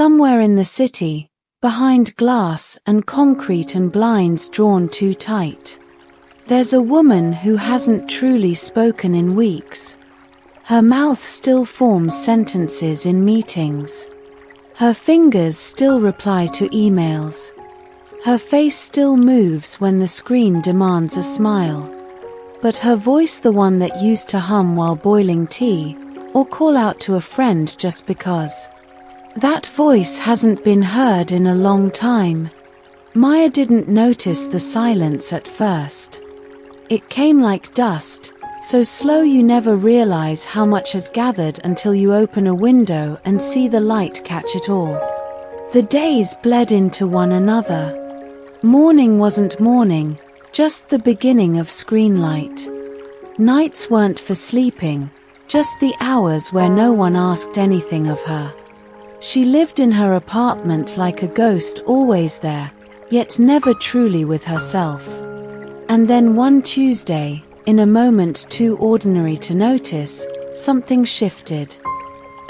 Somewhere in the city, behind glass and concrete and blinds drawn too tight, there's a woman who hasn't truly spoken in weeks. Her mouth still forms sentences in meetings. Her fingers still reply to emails. Her face still moves when the screen demands a smile. But her voice, the one that used to hum while boiling tea, or call out to a friend just because, that voice hasn't been heard in a long time. Maya didn't notice the silence at first. It came like dust, so slow you never realize how much has gathered until you open a window and see the light catch it all. The days bled into one another. Morning wasn't morning, just the beginning of screen light. Nights weren't for sleeping, just the hours where no one asked anything of her. She lived in her apartment like a ghost, always there, yet never truly with herself. And then one Tuesday, in a moment too ordinary to notice, something shifted.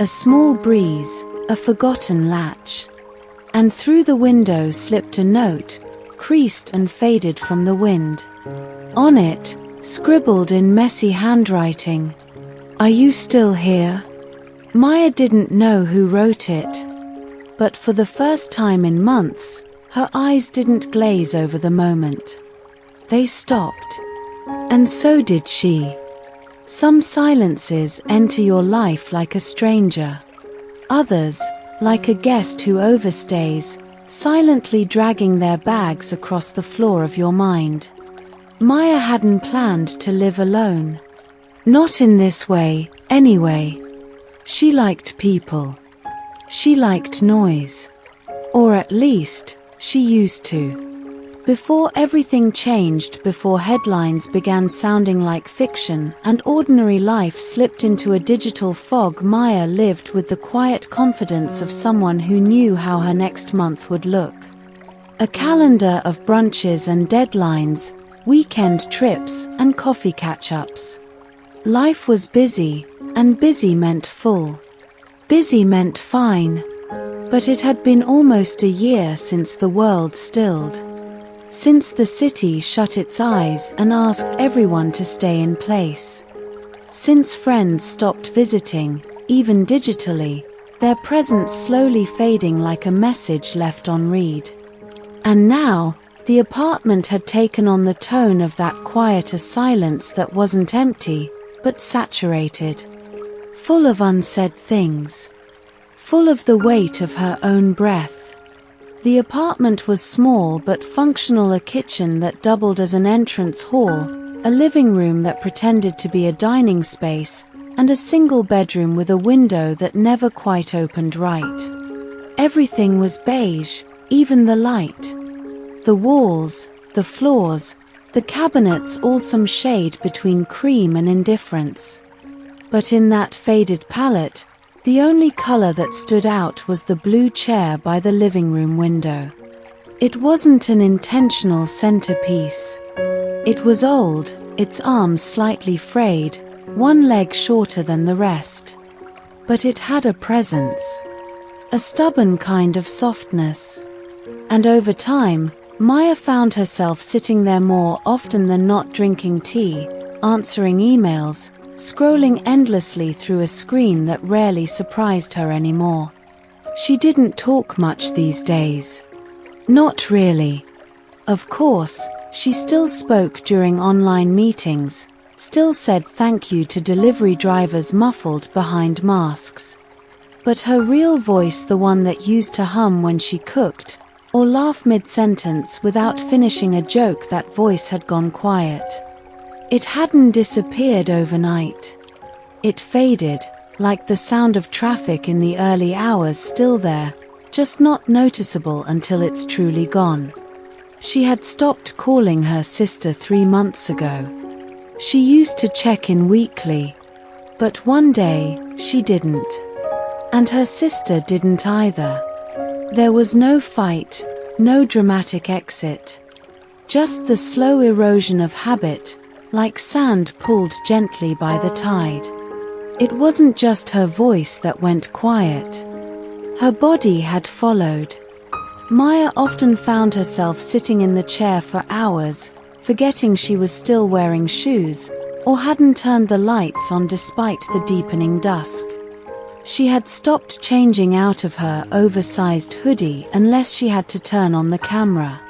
A small breeze, a forgotten latch. And through the window slipped a note, creased and faded from the wind. On it, scribbled in messy handwriting, "Are you still here?" Maya didn't know who wrote it. But for the first time in months, her eyes didn't glaze over the moment. They stopped. And so did she. Some silences enter your life like a stranger. Others, like a guest who overstays, silently dragging their bags across the floor of your mind. Maya hadn't planned to live alone. Not in this way, anyway. She liked people. She liked noise. Or at least, she used to. Before everything changed, before headlines began sounding like fiction and ordinary life slipped into a digital fog, Maya lived with the quiet confidence of someone who knew how her next month would look. A calendar of brunches and deadlines, weekend trips and coffee catch-ups. Life was busy, and busy meant full. Busy meant fine. But it had been almost a year since the world stilled. Since the city shut its eyes and asked everyone to stay in place. Since friends stopped visiting, even digitally, their presence slowly fading like a message left on read. And now, the apartment had taken on the tone of that quieter silence that wasn't empty, but saturated. Full of unsaid things. Full of the weight of her own breath. The apartment was small but functional, a kitchen that doubled as an entrance hall, a living room that pretended to be a dining space, and a single bedroom with a window that never quite opened right. Everything was beige, even the light. The walls, the floors, the cabinets, all some shade between cream and indifference. But in that faded palette, the only color that stood out was the blue chair by the living room window. It wasn't an intentional centerpiece. It was old, its arms slightly frayed, one leg shorter than the rest. But it had a presence. A stubborn kind of softness. And over time, Maya found herself sitting there more often than not, drinking tea, answering emails, scrolling endlessly through a screen that rarely surprised her anymore. She didn't talk much these days. Not really. Of course, she still spoke during online meetings, still said thank you to delivery drivers muffled behind masks. But her real voice, the one that used to hum when she cooked, or laugh mid-sentence without finishing a joke, that voice had gone quiet. It hadn't disappeared overnight. It faded, like the sound of traffic in the early hours, still there, just not noticeable until it's truly gone. She had stopped calling her sister 3 months ago. She used to check in weekly. But one day, she didn't. And her sister didn't either. There was no fight, no dramatic exit. Just the slow erosion of habit, like sand pulled gently by the tide. It wasn't just her voice that went quiet. Her body had followed. Maya often found herself sitting in the chair for hours, forgetting she was still wearing shoes, or hadn't turned the lights on despite the deepening dusk. She had stopped changing out of her oversized hoodie unless she had to turn on the camera.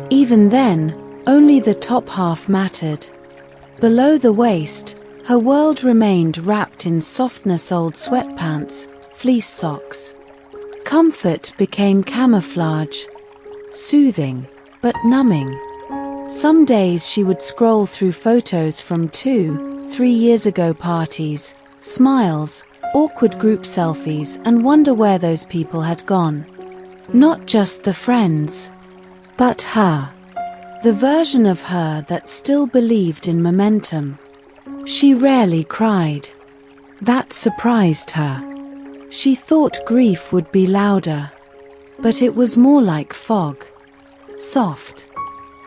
Even then, only the top half mattered. Below the waist, her world remained wrapped in softness-old sweatpants, fleece socks. Comfort became camouflage. Soothing, but numbing. Some days she would scroll through photos from 2-3 years ago parties, smiles, awkward group selfies, and wonder where those people had gone. Not just the friends, but her. The version of her that still believed in momentum. She rarely cried. That surprised her. She thought grief would be louder. But it was more like fog. Soft.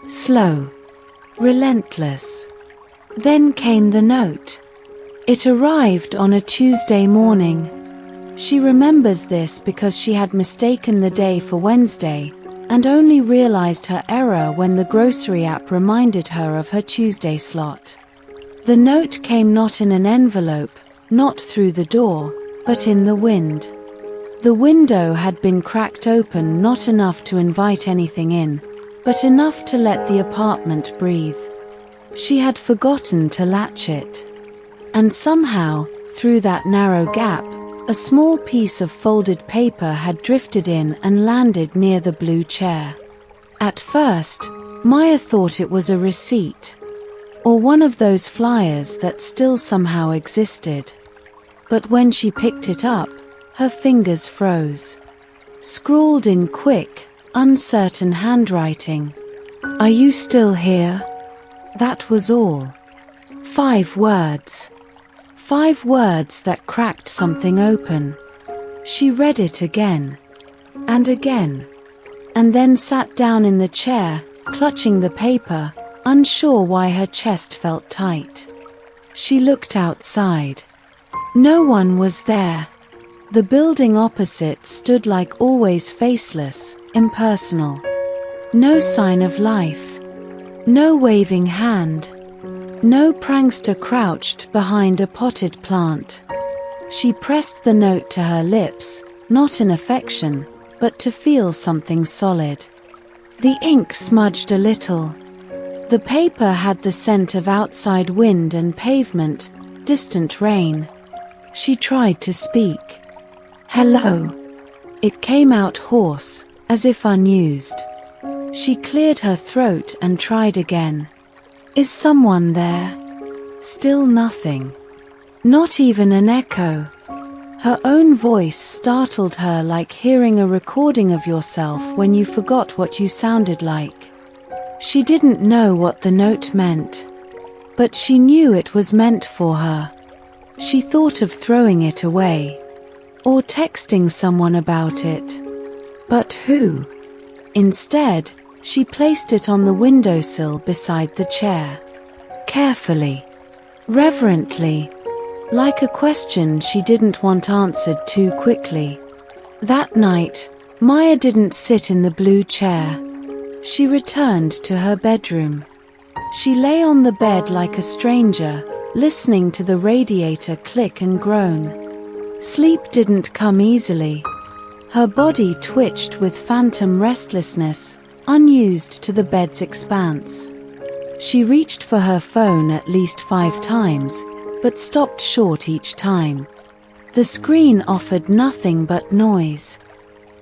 Slow. Relentless. Then came the note. It arrived on a Tuesday morning. She remembers this because she had mistaken the day for Wednesday, and only realized her error when the grocery app reminded her of her Tuesday slot. The note came not in an envelope, not through the door, but in the wind. The window had been cracked open, not enough to invite anything in, but enough to let the apartment breathe. She had forgotten to latch it. And somehow, through that narrow gap, a small piece of folded paper had drifted in and landed near the blue chair. At first, Maya thought it was a receipt, or one of those flyers that still somehow existed. But when she picked it up, her fingers froze. Scrawled in quick, uncertain handwriting. "Are you still here?" That was all. 5 words. 5 words that cracked something open. She read it again. And again. And then sat down in the chair, clutching the paper, unsure why her chest felt tight. She looked outside. No one was there. The building opposite stood like always, faceless, impersonal. No sign of life. No waving hand. No prankster crouched behind a potted plant. She pressed the note to her lips, not in affection, but to feel something solid. The ink smudged a little. The paper had the scent of outside wind and pavement, distant rain. She tried to speak. "Hello." It came out hoarse, as if unused. She cleared her throat and tried again. "Is someone there?" Still nothing. Not even an echo. Her own voice startled her, like hearing a recording of yourself when you forgot what you sounded like. She didn't know what the note meant, but she knew it was meant for her. She thought of throwing it away, or texting someone about it. But who? Instead, she placed it on the windowsill beside the chair. Carefully. Reverently. Like a question she didn't want answered too quickly. That night, Maya didn't sit in the blue chair. She returned to her bedroom. She lay on the bed like a stranger, listening to the radiator click and groan. Sleep didn't come easily. Her body twitched with phantom restlessness, unused to the bed's expanse. She reached for her phone at least 5 times, but stopped short each time. The screen offered nothing but noise.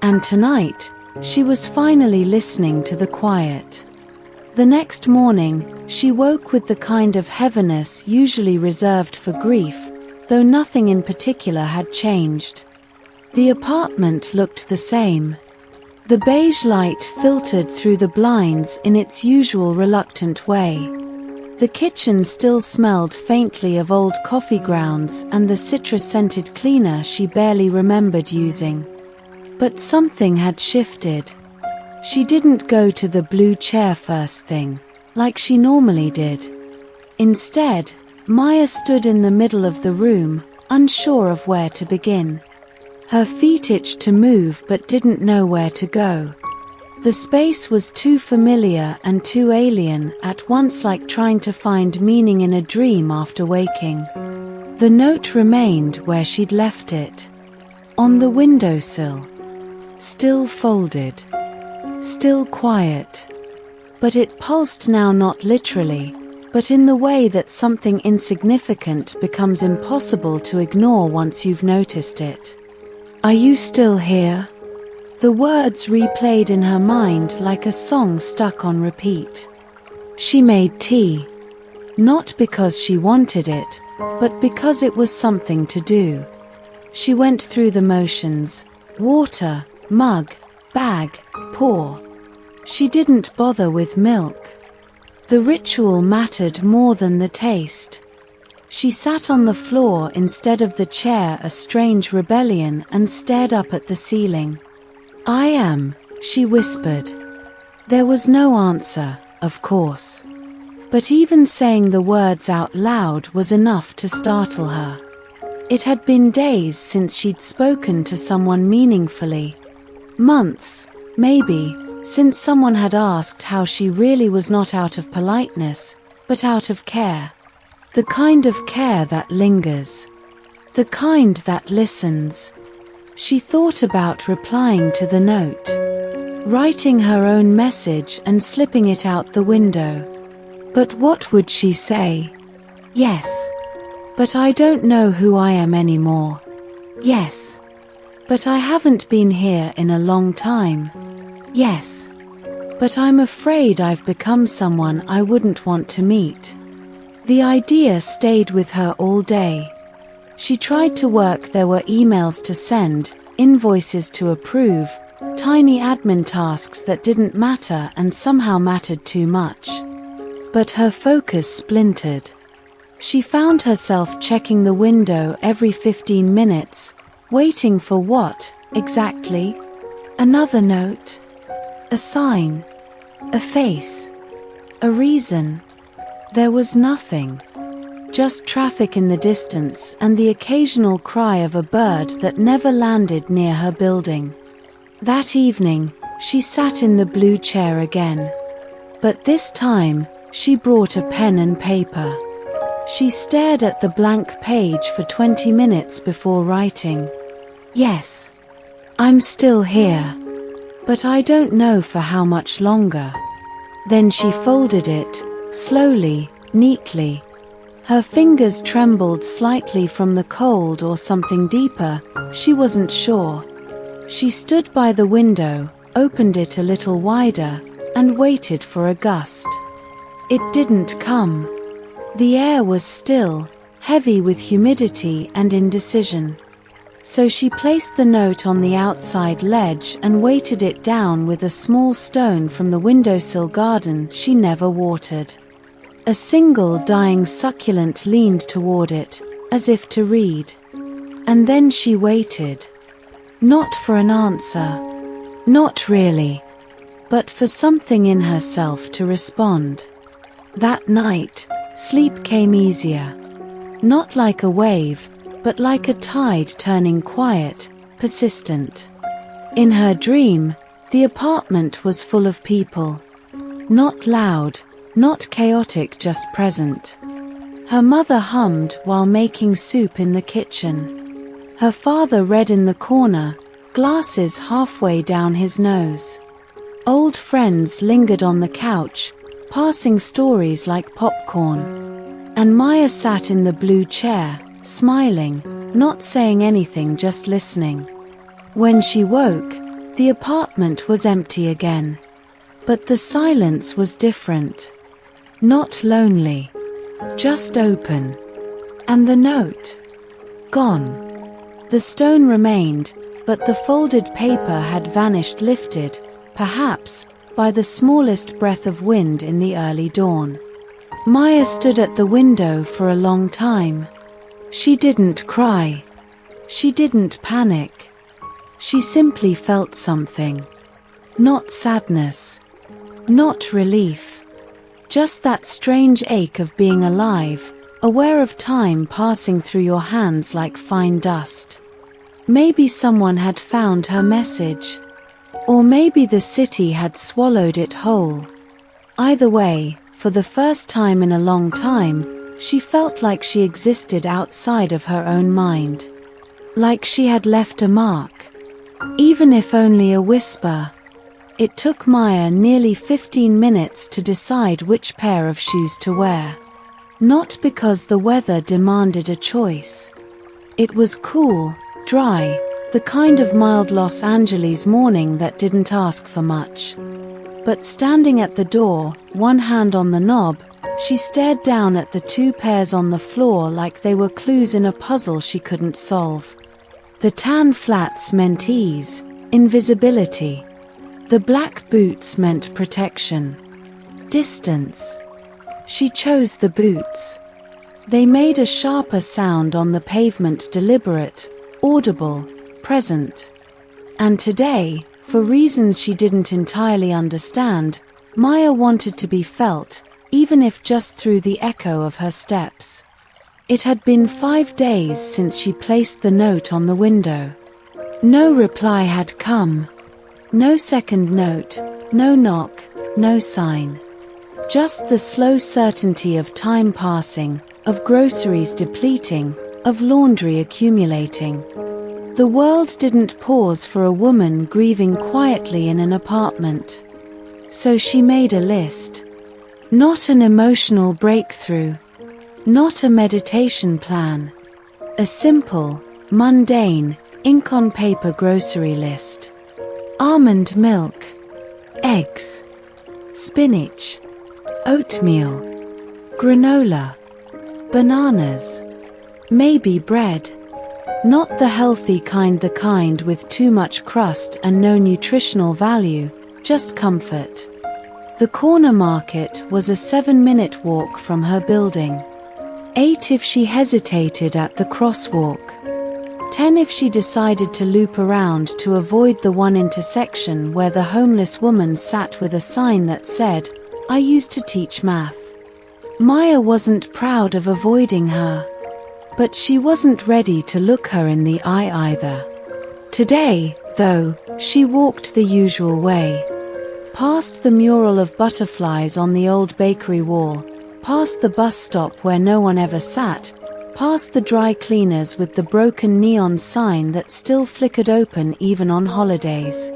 And tonight, she was finally listening to the quiet. The next morning, she woke with the kind of heaviness usually reserved for grief, though nothing in particular had changed. The apartment looked the same. The beige light filtered through the blinds in its usual reluctant way. The kitchen still smelled faintly of old coffee grounds and the citrus-scented cleaner she barely remembered using. But something had shifted. She didn't go to the blue chair first thing, like she normally did. Instead, Maya stood in the middle of the room, unsure of where to begin. Her feet itched to move but didn't know where to go. The space was too familiar and too alien at once, like trying to find meaning in a dream after waking. The note remained where she'd left it. On the windowsill. Still folded. Still quiet. But it pulsed now, not literally, but in the way that something insignificant becomes impossible to ignore once you've noticed it. "Are you still here?" The words replayed in her mind like a song stuck on repeat. She made tea. Not because she wanted it, but because it was something to do. She went through the motions: water, mug, bag, pour. She didn't bother with milk. The ritual mattered more than the taste. She sat on the floor instead of the chair, a strange rebellion, and stared up at the ceiling. "I am," she whispered. There was no answer, of course. But even saying the words out loud was enough to startle her. It had been days since she'd spoken to someone meaningfully. Months, maybe, since someone had asked how she really was, not out of politeness, but out of care. The kind of care that lingers. The kind that listens. She thought about replying to the note. Writing her own message and slipping it out the window. But what would she say? Yes. But I don't know who I am anymore. Yes. But I haven't been here in a long time. Yes. But I'm afraid I've become someone I wouldn't want to meet. The idea stayed with her all day. She tried to work. There were emails to send, invoices to approve, tiny admin tasks that didn't matter and somehow mattered too much. But her focus splintered. She found herself checking the window every 15 minutes, waiting for what, exactly? Another note? A sign? A face? A reason? There was nothing. Just traffic in the distance and the occasional cry of a bird that never landed near her building. That evening, she sat in the blue chair again. But this time, she brought a pen and paper. She stared at the blank page for 20 minutes before writing. "Yes, I'm still here. But I don't know for how much longer." Then she folded it, slowly, neatly. Her fingers trembled slightly from the cold or something deeper, she wasn't sure. She stood by the window, opened it a little wider, and waited for a gust. It didn't come. The air was still, heavy with humidity and indecision. So she placed the note on the outside ledge and weighted it down with a small stone from the windowsill garden she never watered. A single dying succulent leaned toward it, as if to read. And then she waited. Not for an answer. Not really. But for something in herself to respond. That night, sleep came easier. Not like a wave, but like a tide turning quiet, persistent. In her dream, the apartment was full of people. Not loud, not chaotic, just present. Her mother hummed while making soup in the kitchen. Her father read in the corner, glasses halfway down his nose. Old friends lingered on the couch, passing stories like popcorn. And Maya sat in the blue chair, smiling, not saying anything, just listening. When she woke, the apartment was empty again. But the silence was different. Not lonely. Just open. And the note? Gone. The stone remained, but the folded paper had vanished, lifted, perhaps, by the smallest breath of wind in the early dawn. Maya stood at the window for a long time. She didn't cry. She didn't panic. She simply felt something. Not sadness. Not relief. Just that strange ache of being alive, aware of time passing through your hands like fine dust. Maybe someone had found her message. Or maybe the city had swallowed it whole. Either way, for the first time in a long time, she felt like she existed outside of her own mind. Like she had left a mark. Even if only a whisper. It took Maya nearly 15 minutes to decide which pair of shoes to wear. Not because the weather demanded a choice. It was cool, dry, the kind of mild Los Angeles morning that didn't ask for much. But standing at the door, one hand on the knob, she stared down at the two pairs on the floor like they were clues in a puzzle she couldn't solve. The tan flats meant ease, invisibility. The black boots meant protection. Distance. She chose the boots. They made a sharper sound on the pavement, deliberate, audible, present. And today, for reasons she didn't entirely understand, Maya wanted to be felt, even if just through the echo of her steps. It had been 5 days since she placed the note on the window. No reply had come. No second note, no knock, no sign. Just the slow certainty of time passing, of groceries depleting, of laundry accumulating. The world didn't pause for a woman grieving quietly in an apartment. So she made a list. Not an emotional breakthrough. Not a meditation plan. A simple, mundane, ink on paper grocery list. Almond milk. Eggs. Spinach. Oatmeal. Granola. Bananas. Maybe bread. Not the healthy kind, the kind with too much crust and no nutritional value, just comfort. The corner market was a 7-minute walk from her building. 8 if she hesitated at the crosswalk. 10 if she decided to loop around to avoid the one intersection where the homeless woman sat with a sign that said, "I used to teach math." Maya wasn't proud of avoiding her. But she wasn't ready to look her in the eye either. Today, though, she walked the usual way. Past the mural of butterflies on the old bakery wall, past the bus stop where no one ever sat, past the dry cleaners with the broken neon sign that still flickered open even on holidays.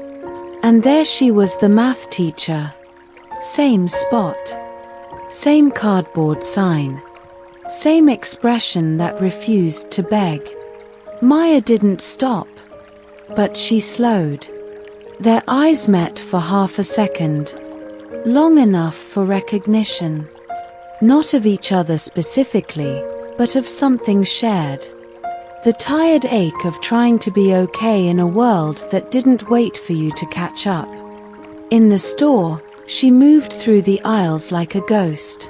And there she was, the math teacher. Same spot. Same cardboard sign. Same expression that refused to beg. Maya didn't stop. But she slowed. Their eyes met for half a second. Long enough for recognition. Not of each other specifically, but of something shared. The tired ache of trying to be okay in a world that didn't wait for you to catch up. In the store, she moved through the aisles like a ghost.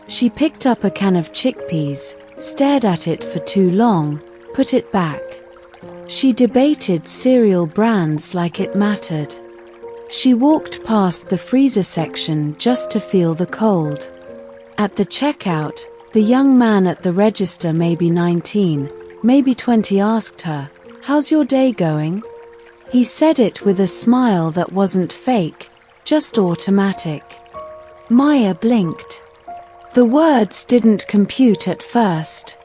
She picked up a can of chickpeas, stared at it for too long, put it back. She debated cereal brands like it mattered. She walked past the freezer section just to feel the cold. At the checkout, the young man at the register, maybe 19, maybe 20, asked her, "How's your day going?" He said it with a smile that wasn't fake, just automatic. Maya blinked. The words didn't compute at first.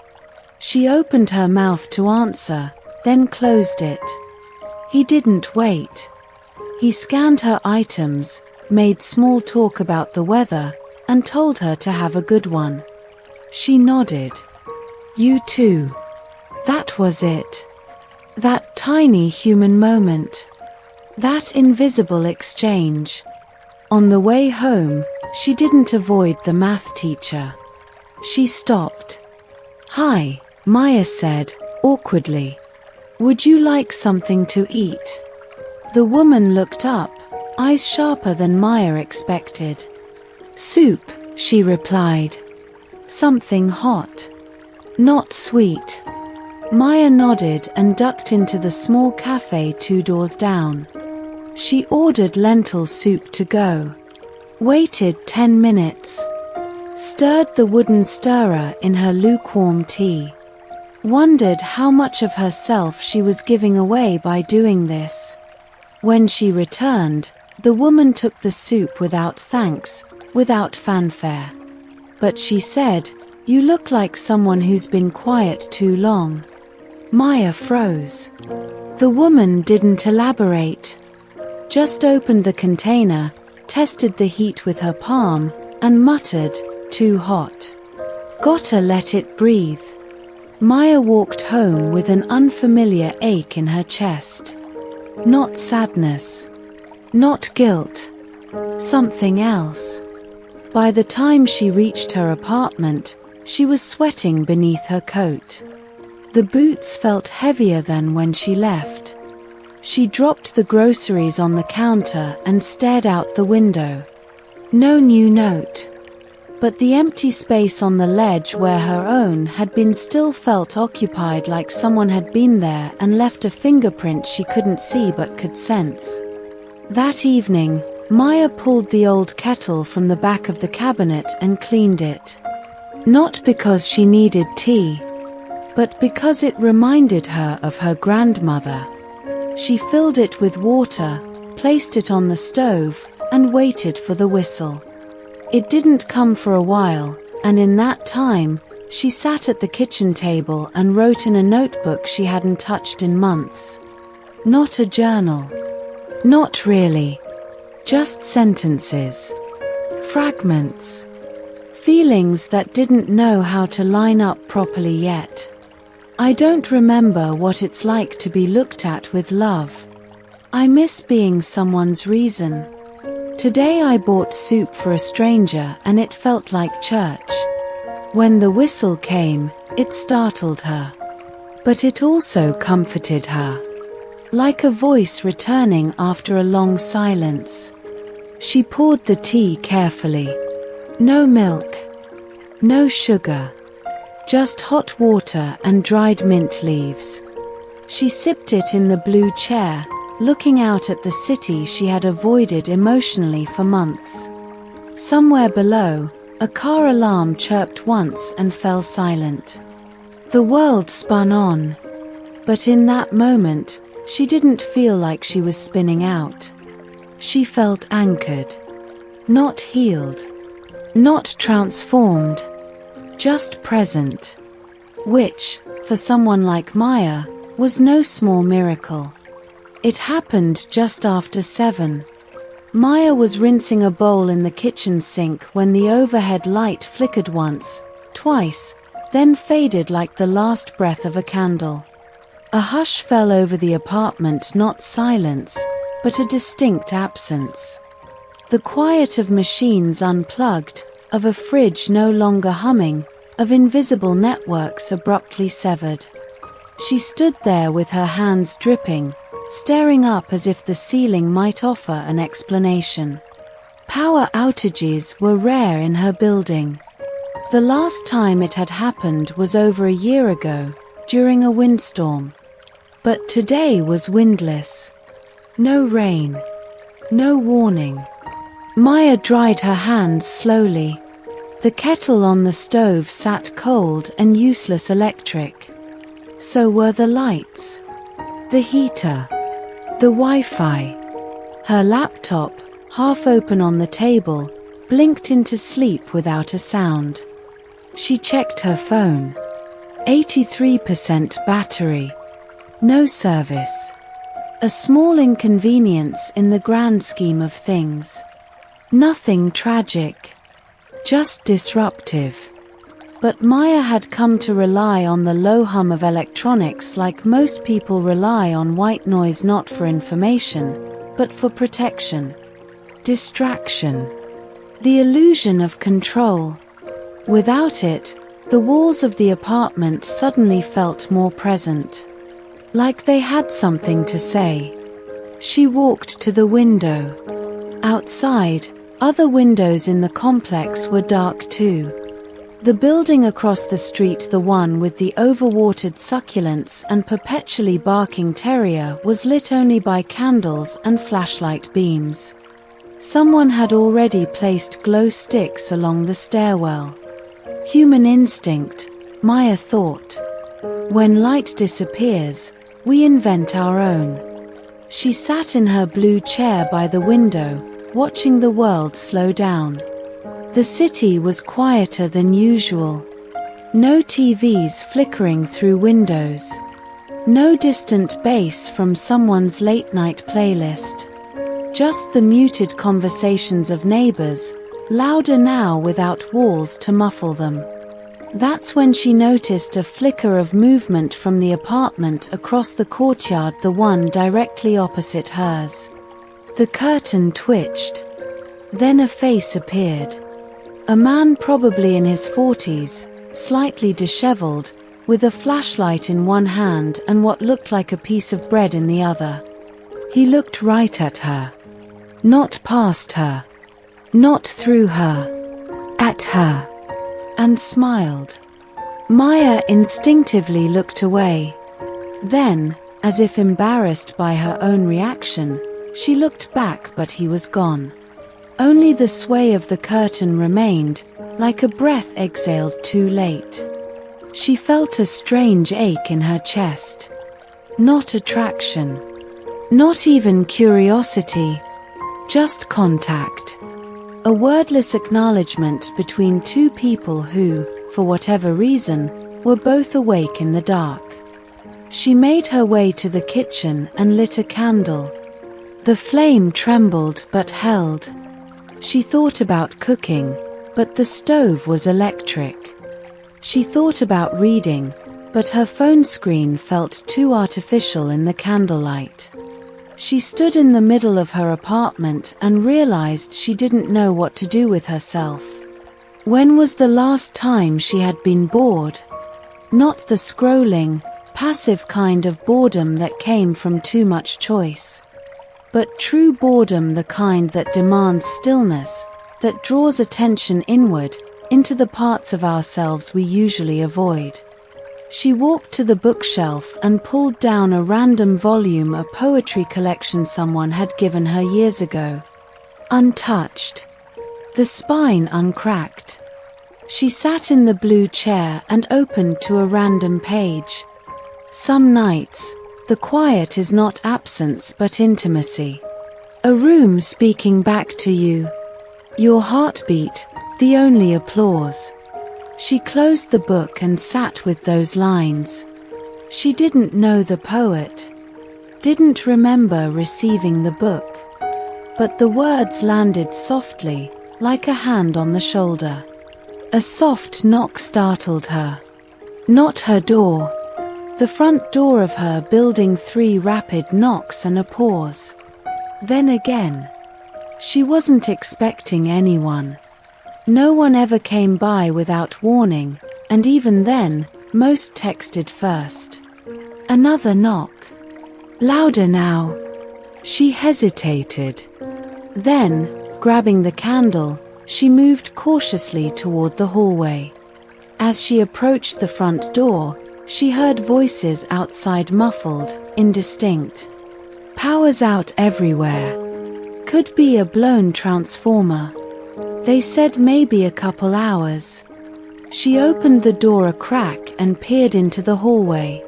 She opened her mouth to answer, then closed it. He didn't wait. He scanned her items, made small talk about the weather, and told her to have a good one. She nodded. You too. That was it. That tiny human moment. That invisible exchange. On the way home, she didn't avoid the math teacher. She stopped. "Hi," Maya said, awkwardly. "Would you like something to eat?" The woman looked up, eyes sharper than Maya expected. "Soup," she replied. "Something hot. Not sweet." Maya nodded and ducked into the small cafe 2 doors down. She ordered lentil soup to go. Waited 10 minutes. Stirred the wooden stirrer in her lukewarm tea. wondered how much of herself she was giving away by doing this. When she returned, the woman took the soup without thanks, without fanfare. But she said, "You look like someone who's been quiet too long." Maya froze. The woman didn't elaborate. Just opened the container, tested the heat with her palm, and muttered, "Too hot. Gotta let it breathe." Maya walked home with an unfamiliar ache in her chest. Not sadness. Not guilt. Something else. By the time she reached her apartment, she was sweating beneath her coat. The boots felt heavier than when she left. She dropped the groceries on the counter and stared out the window. No new note. But the empty space on the ledge where her own had been still felt occupied, like someone had been there and left a fingerprint she couldn't see but could sense. That evening, Maya pulled the old kettle from the back of the cabinet and cleaned it. Not because she needed tea, but because it reminded her of her grandmother. She filled it with water, placed it on the stove, and waited for the whistle. It didn't come for a while, and in that time, she sat at the kitchen table and wrote in a notebook she hadn't touched in months. Not a journal. Not really. Just sentences. Fragments. Feelings that didn't know how to line up properly yet. I don't remember what it's like to be looked at with love. I miss being someone's reason. Today I bought soup for a stranger and it felt like church. When the whistle came, it startled her. But it also comforted her. Like a voice returning after a long silence. She poured the tea carefully. No milk. No sugar. Just hot water and dried mint leaves. She sipped it in the blue chair, looking out at the city she had avoided emotionally for months. Somewhere below, a car alarm chirped once and fell silent. The world spun on. But in that moment, she didn't feel like she was spinning out. She felt anchored. Not healed. Not transformed. Just present. Which, for someone like Maya, was no small miracle. It happened just after 7. Maya was rinsing a bowl in the kitchen sink when the overhead light flickered once, twice, then faded like the last breath of a candle. A hush fell over the apartment, not silence, but a distinct absence. The quiet of machines unplugged, of a fridge no longer humming, of invisible networks abruptly severed. She stood there with her hands dripping, staring up as if the ceiling might offer an explanation. Power outages were rare in her building. The last time it had happened was over a year ago, during a windstorm. But today was windless. No rain. No warning. Maya dried her hands slowly. The kettle on the stove sat cold and useless electric. So were the lights. The heater. The Wi-Fi. Her laptop, half open on the table, blinked into sleep without a sound. She checked her phone. 83% battery. No service. A small inconvenience in the grand scheme of things. Nothing tragic. Just disruptive. But Maya had come to rely on the low hum of electronics like most people rely on white noise, not for information, but for protection. Distraction. The illusion of control. Without it, the walls of the apartment suddenly felt more present. Like they had something to say. She walked to the window. Outside, other windows in the complex were dark too. The building across the street, the one with the overwatered succulents and perpetually barking terrier, was lit only by candles and flashlight beams. Someone had already placed glow sticks along the stairwell. Human instinct, Maya thought. When light disappears, we invent our own. She sat in her blue chair by the window, watching the world slow down. The city was quieter than usual. No TVs flickering through windows. No distant bass from someone's late-night playlist. Just the muted conversations of neighbors, louder now without walls to muffle them. That's when she noticed a flicker of movement from the apartment across the courtyard, the one directly opposite hers. The curtain twitched. Then a face appeared. A man probably in his 40s, slightly disheveled, with a flashlight in one hand and what looked like a piece of bread in the other. He looked right at her. Not past her. Not through her. At her. And smiled. Maya instinctively looked away. Then, as if embarrassed by her own reaction, she looked back, but he was gone. Only the sway of the curtain remained, like a breath exhaled too late. She felt a strange ache in her chest. Not attraction. Not even curiosity. Just contact. A wordless acknowledgement between two people who, for whatever reason, were both awake in the dark. She made her way to the kitchen and lit a candle. The flame trembled but held. She thought about cooking, but the stove was electric. She thought about reading, but her phone screen felt too artificial in the candlelight. She stood in the middle of her apartment and realized she didn't know what to do with herself. When was the last time she had been bored? Not the scrolling, passive kind of boredom that came from too much choice. But true boredom, the kind that demands stillness, that draws attention inward, into the parts of ourselves we usually avoid. She walked to the bookshelf and pulled down a random volume, a poetry collection someone had given her years ago. Untouched. The spine uncracked. She sat in the blue chair and opened to a random page. Some nights, the quiet is not absence but intimacy. A room speaking back to you. Your heartbeat, the only applause. She closed the book and sat with those lines. She didn't know the poet. Didn't remember receiving the book. But the words landed softly, like a hand on the shoulder. A soft knock startled her. Not her door. The front door of her building, 3 rapid knocks and a pause. Then again. She wasn't expecting anyone. No one ever came by without warning, and even then, most texted first. Another knock. Louder now. She hesitated. Then, grabbing the candle, she moved cautiously toward the hallway. As she approached the front door, she heard voices outside, muffled, indistinct. Power's out everywhere. Could be a blown transformer. They said maybe a couple hours. She opened the door a crack and peered into the hallway.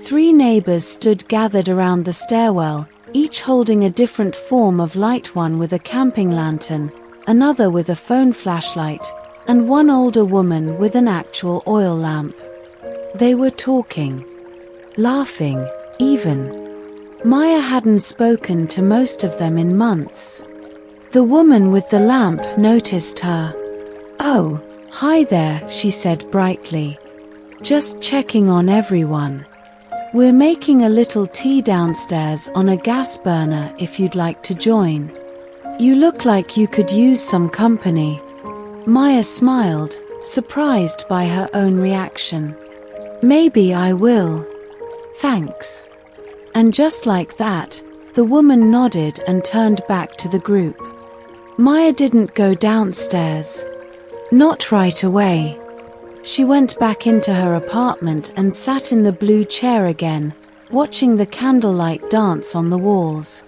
3 neighbors stood gathered around the stairwell, each holding a different form of light, one with a camping lantern, another with a phone flashlight, and one older woman with an actual oil lamp. They were talking. Laughing, even. Maya hadn't spoken to most of them in months. The woman with the lamp noticed her. "Oh, hi there," she said brightly. "Just checking on everyone. We're making a little tea downstairs on a gas burner if you'd like to join. You look like you could use some company." Maya smiled, surprised by her own reaction. "Maybe I will. Thanks." And just like that, the woman nodded and turned back to the group. Maya didn't go downstairs. Not right away. She went back into her apartment and sat in the blue chair again, watching the candlelight dance on the walls.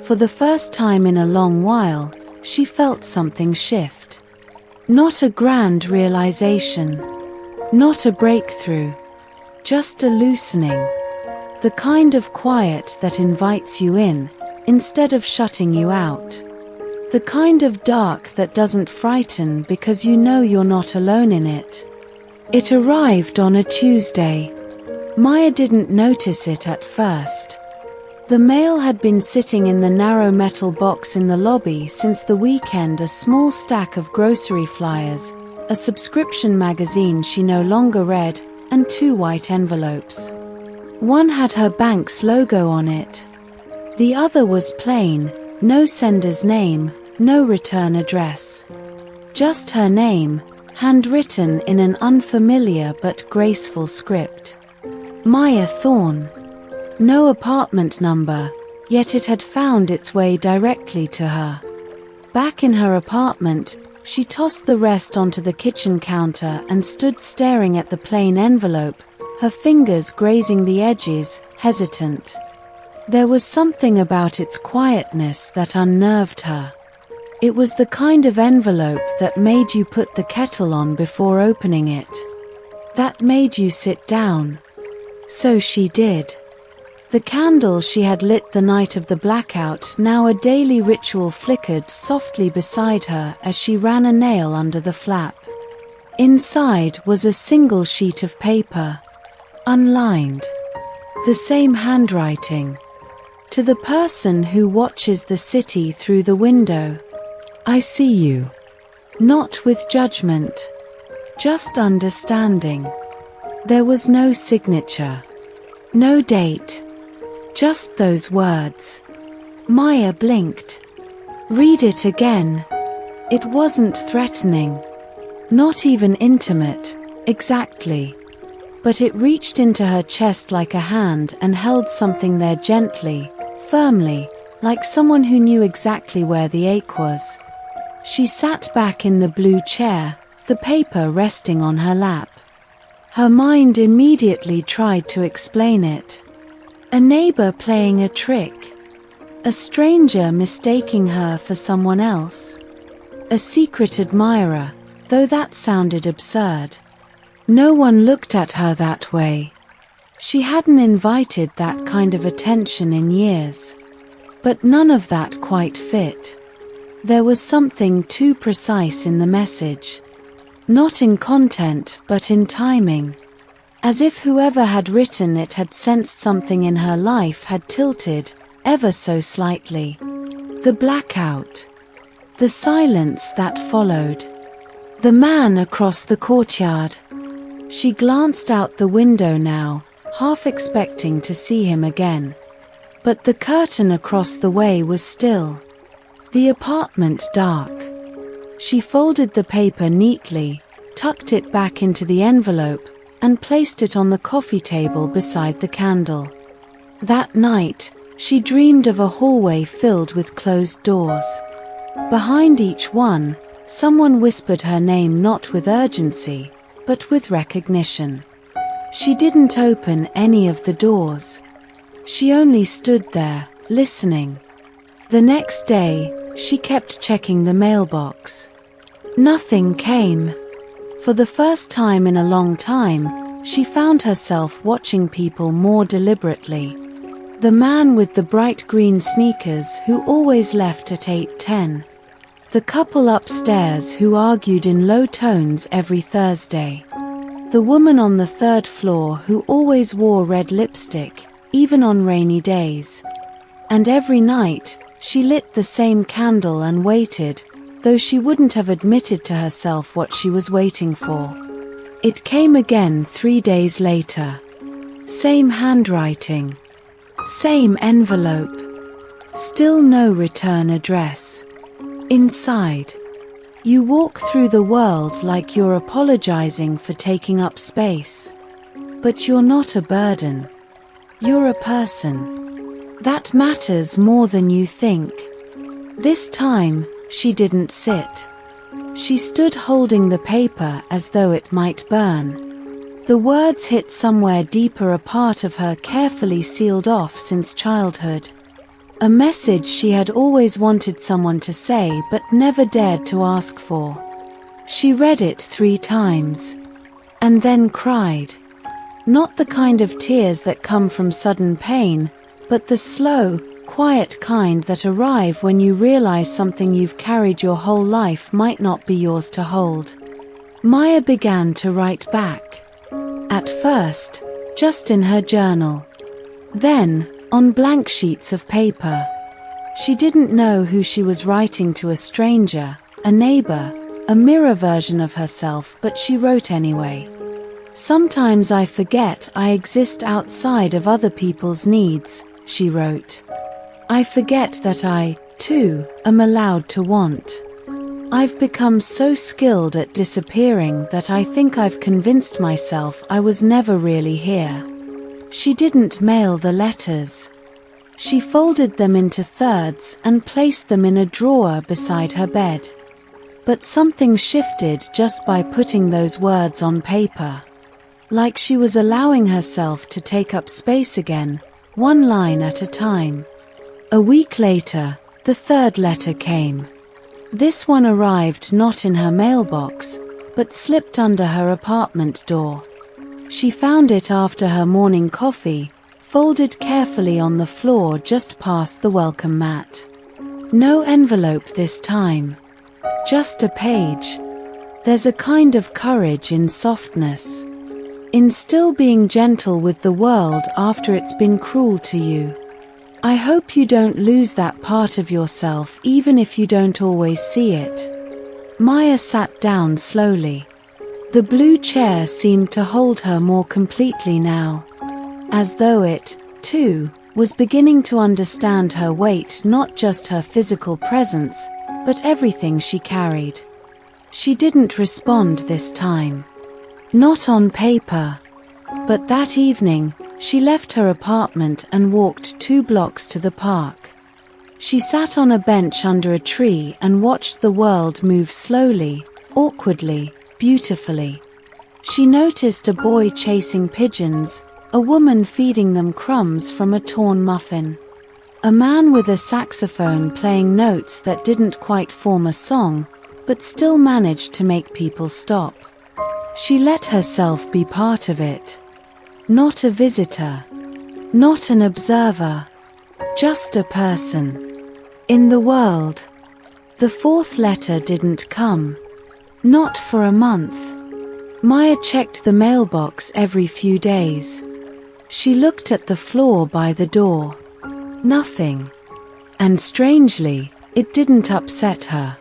For the first time in a long while, she felt something shift. Not a grand realization. Not a breakthrough. just a loosening. The kind of quiet that invites you in, instead of shutting you out. The kind of dark that doesn't frighten because you know you're not alone in it. It arrived on a Tuesday. Maya didn't notice it at first. The mail had been sitting in the narrow metal box in the lobby since the weekend, a small stack of grocery flyers, a subscription magazine she no longer read, and 2 white envelopes. One had her bank's logo on it. The other was plain, no sender's name, no return address. Just her name, handwritten in an unfamiliar but graceful script. Maya Thorne. No apartment number, yet it had found its way directly to her. Back in her apartment, she tossed the rest onto the kitchen counter and stood staring at the plain envelope, her fingers grazing the edges, hesitant. There was something about its quietness that unnerved her. It was the kind of envelope that made you put the kettle on before opening it. That made you sit down. So she did. The candle she had lit the night of the blackout, now a daily ritual, flickered softly beside her as she ran a nail under the flap. Inside was a single sheet of paper. Unlined. The same handwriting. To the person who watches the city through the window. I see you. Not with judgment. Just understanding. There was no signature. No date. Just those words. Maya blinked. Read it again. It wasn't threatening. Not even intimate, exactly. But it reached into her chest like a hand and held something there gently, firmly, like someone who knew exactly where the ache was. She sat back in the blue chair, the paper resting on her lap. Her mind immediately tried to explain it. A neighbor playing a trick. A stranger mistaking her for someone else. A secret admirer, though that sounded absurd. No one looked at her that way. She hadn't invited that kind of attention in years. But none of that quite fit. There was something too precise in the message. Not in content, but in timing. As if whoever had written it had sensed something in her life had tilted, ever so slightly. The blackout. The silence that followed. The man across the courtyard. She glanced out the window now, half expecting to see him again. But the curtain across the way was still. The apartment dark. She folded the paper neatly, tucked it back into the envelope, and placed it on the coffee table beside the candle. That night, she dreamed of a hallway filled with closed doors. Behind each one, someone whispered her name, not with urgency, but with recognition. She didn't open any of the doors. She only stood there, listening. The next day, she kept checking the mailbox. Nothing came. For the first time in a long time, she found herself watching people more deliberately. The man with the bright green sneakers who always left at 8:10. The couple upstairs who argued in low tones every Thursday. The woman on the 3rd floor who always wore red lipstick, even on rainy days. And every night, she lit the same candle and waited, though she wouldn't have admitted to herself what she was waiting for. It came again 3 days later. Same handwriting. Same envelope. Still no return address. Inside. You walk through the world like you're apologizing for taking up space. But you're not a burden. You're a person. That matters more than you think. This time, she didn't sit. She stood holding the paper as though it might burn. The words hit somewhere deeper, a part of her carefully sealed off since childhood. A message she had always wanted someone to say but never dared to ask for. She read it 3 times. And then cried. Not the kind of tears that come from sudden pain, but the slow, quiet kind that arrive when you realize something you've carried your whole life might not be yours to hold. Maya began to write back. At first, just in her journal. Then, on blank sheets of paper. She didn't know who she was writing to, a stranger, a neighbor, a mirror version of herself, but she wrote anyway. Sometimes I forget I exist outside of other people's needs, she wrote. I forget that I, too, am allowed to want. I've become so skilled at disappearing that I think I've convinced myself I was never really here. She didn't mail the letters. She folded them into thirds and placed them in a drawer beside her bed. But something shifted just by putting those words on paper. Like she was allowing herself to take up space again, one line at a time. A week later, the third letter came. This one arrived not in her mailbox, but slipped under her apartment door. She found it after her morning coffee, folded carefully on the floor just past the welcome mat. No envelope this time. Just a page. There's a kind of courage in softness. In still being gentle with the world after it's been cruel to you. I hope you don't lose that part of yourself even if you don't always see it. Maya sat down slowly. The blue chair seemed to hold her more completely now. As though it, too, was beginning to understand her weight, not just her physical presence, but everything she carried. She didn't respond this time. Not on paper. But that evening, she left her apartment and walked 2 blocks to the park. She sat on a bench under a tree and watched the world move slowly, awkwardly, beautifully. She noticed a boy chasing pigeons, a woman feeding them crumbs from a torn muffin. A man with a saxophone playing notes that didn't quite form a song, but still managed to make people stop. She let herself be part of it. Not a visitor. Not an observer. Just a person. In the world. The 4th letter didn't come. Not for a month. Maya checked the mailbox every few days. She looked at the floor by the door. Nothing. And strangely, it didn't upset her.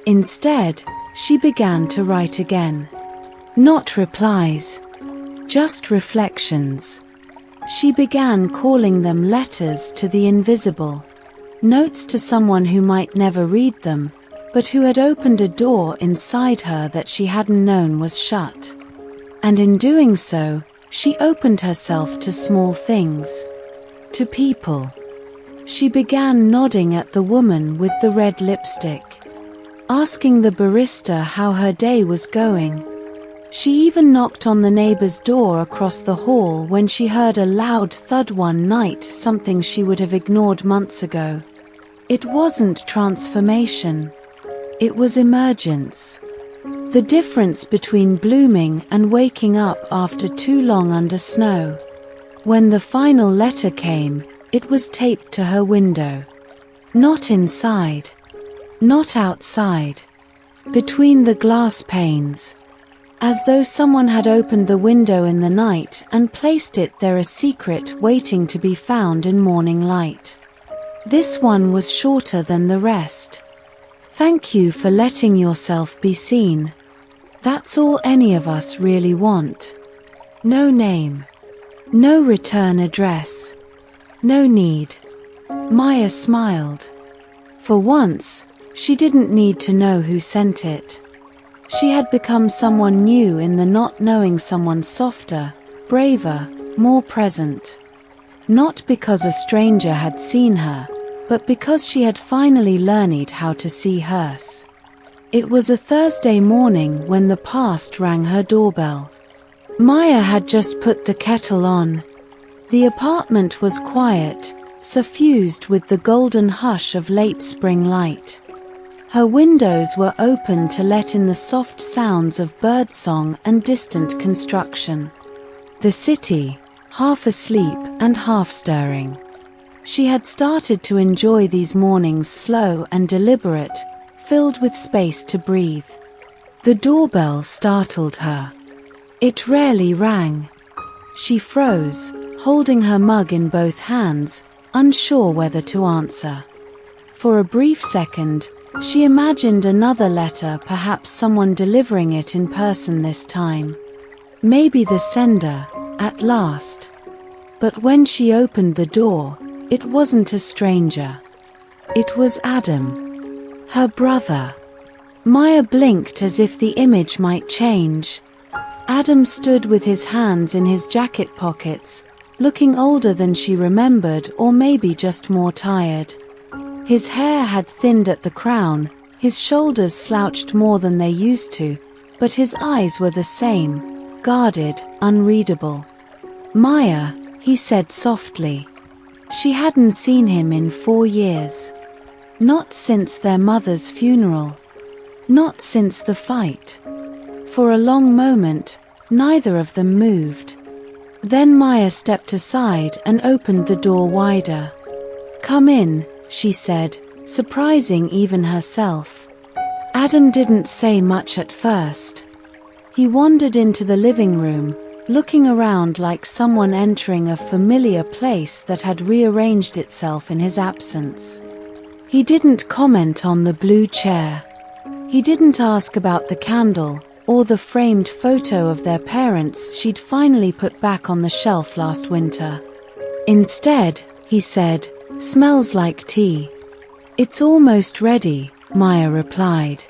Instead, she began to write again. Not replies. Just reflections. She began calling them letters to the invisible. Notes to someone who might never read them, but who had opened a door inside her that she hadn't known was shut. And in doing so, she opened herself to small things. To people. She began nodding at the woman with the red lipstick. Asking the barista how her day was going. She even knocked on the neighbor's door across the hall when she heard a loud thud one night, something she would have ignored months ago. It wasn't transformation. It was emergence. The difference between blooming and waking up after too long under snow. When the final letter came, it was taped to her window. Not inside. Not outside. Between the glass panes. As though someone had opened the window in the night and placed it there, a secret waiting to be found in morning light. This one was shorter than the rest. Thank you for letting yourself be seen. That's all any of us really want. No name. No return address. No need. Maya smiled. For once, she didn't need to know who sent it. She had become someone new in the not knowing, someone softer, braver, more present. Not because a stranger had seen her, but because she had finally learned how to see hers. It was a Thursday morning when the past rang her doorbell. Maya had just put the kettle on. The apartment was quiet, suffused with the golden hush of late spring light. Her windows were open to let in the soft sounds of birdsong and distant construction. The city, half asleep and half stirring. She had started to enjoy these mornings slow and deliberate, filled with space to breathe. The doorbell startled her. It rarely rang. She froze, holding her mug in both hands, unsure whether to answer. For a brief second, she imagined another letter, perhaps someone delivering it in person this time. Maybe the sender, at last. But when she opened the door, it wasn't a stranger. It was Adam. Her brother. Maya blinked as if the image might change. Adam stood with his hands in his jacket pockets, looking older than she remembered, or maybe just more tired. His hair had thinned at the crown, his shoulders slouched more than they used to, but his eyes were the same, guarded, unreadable. "Maya," he said softly. She hadn't seen him in 4 years. Not since their mother's funeral. Not since the fight. For a long moment, neither of them moved. Then Maya stepped aside and opened the door wider. "Come in," she said, surprising even herself. Adam didn't say much at first. He wandered into the living room, looking around like someone entering a familiar place that had rearranged itself in his absence. He didn't comment on the blue chair. He didn't ask about the candle, or the framed photo of their parents she'd finally put back on the shelf last winter. Instead, he said, "Smells like tea." "It's almost ready," Maya replied.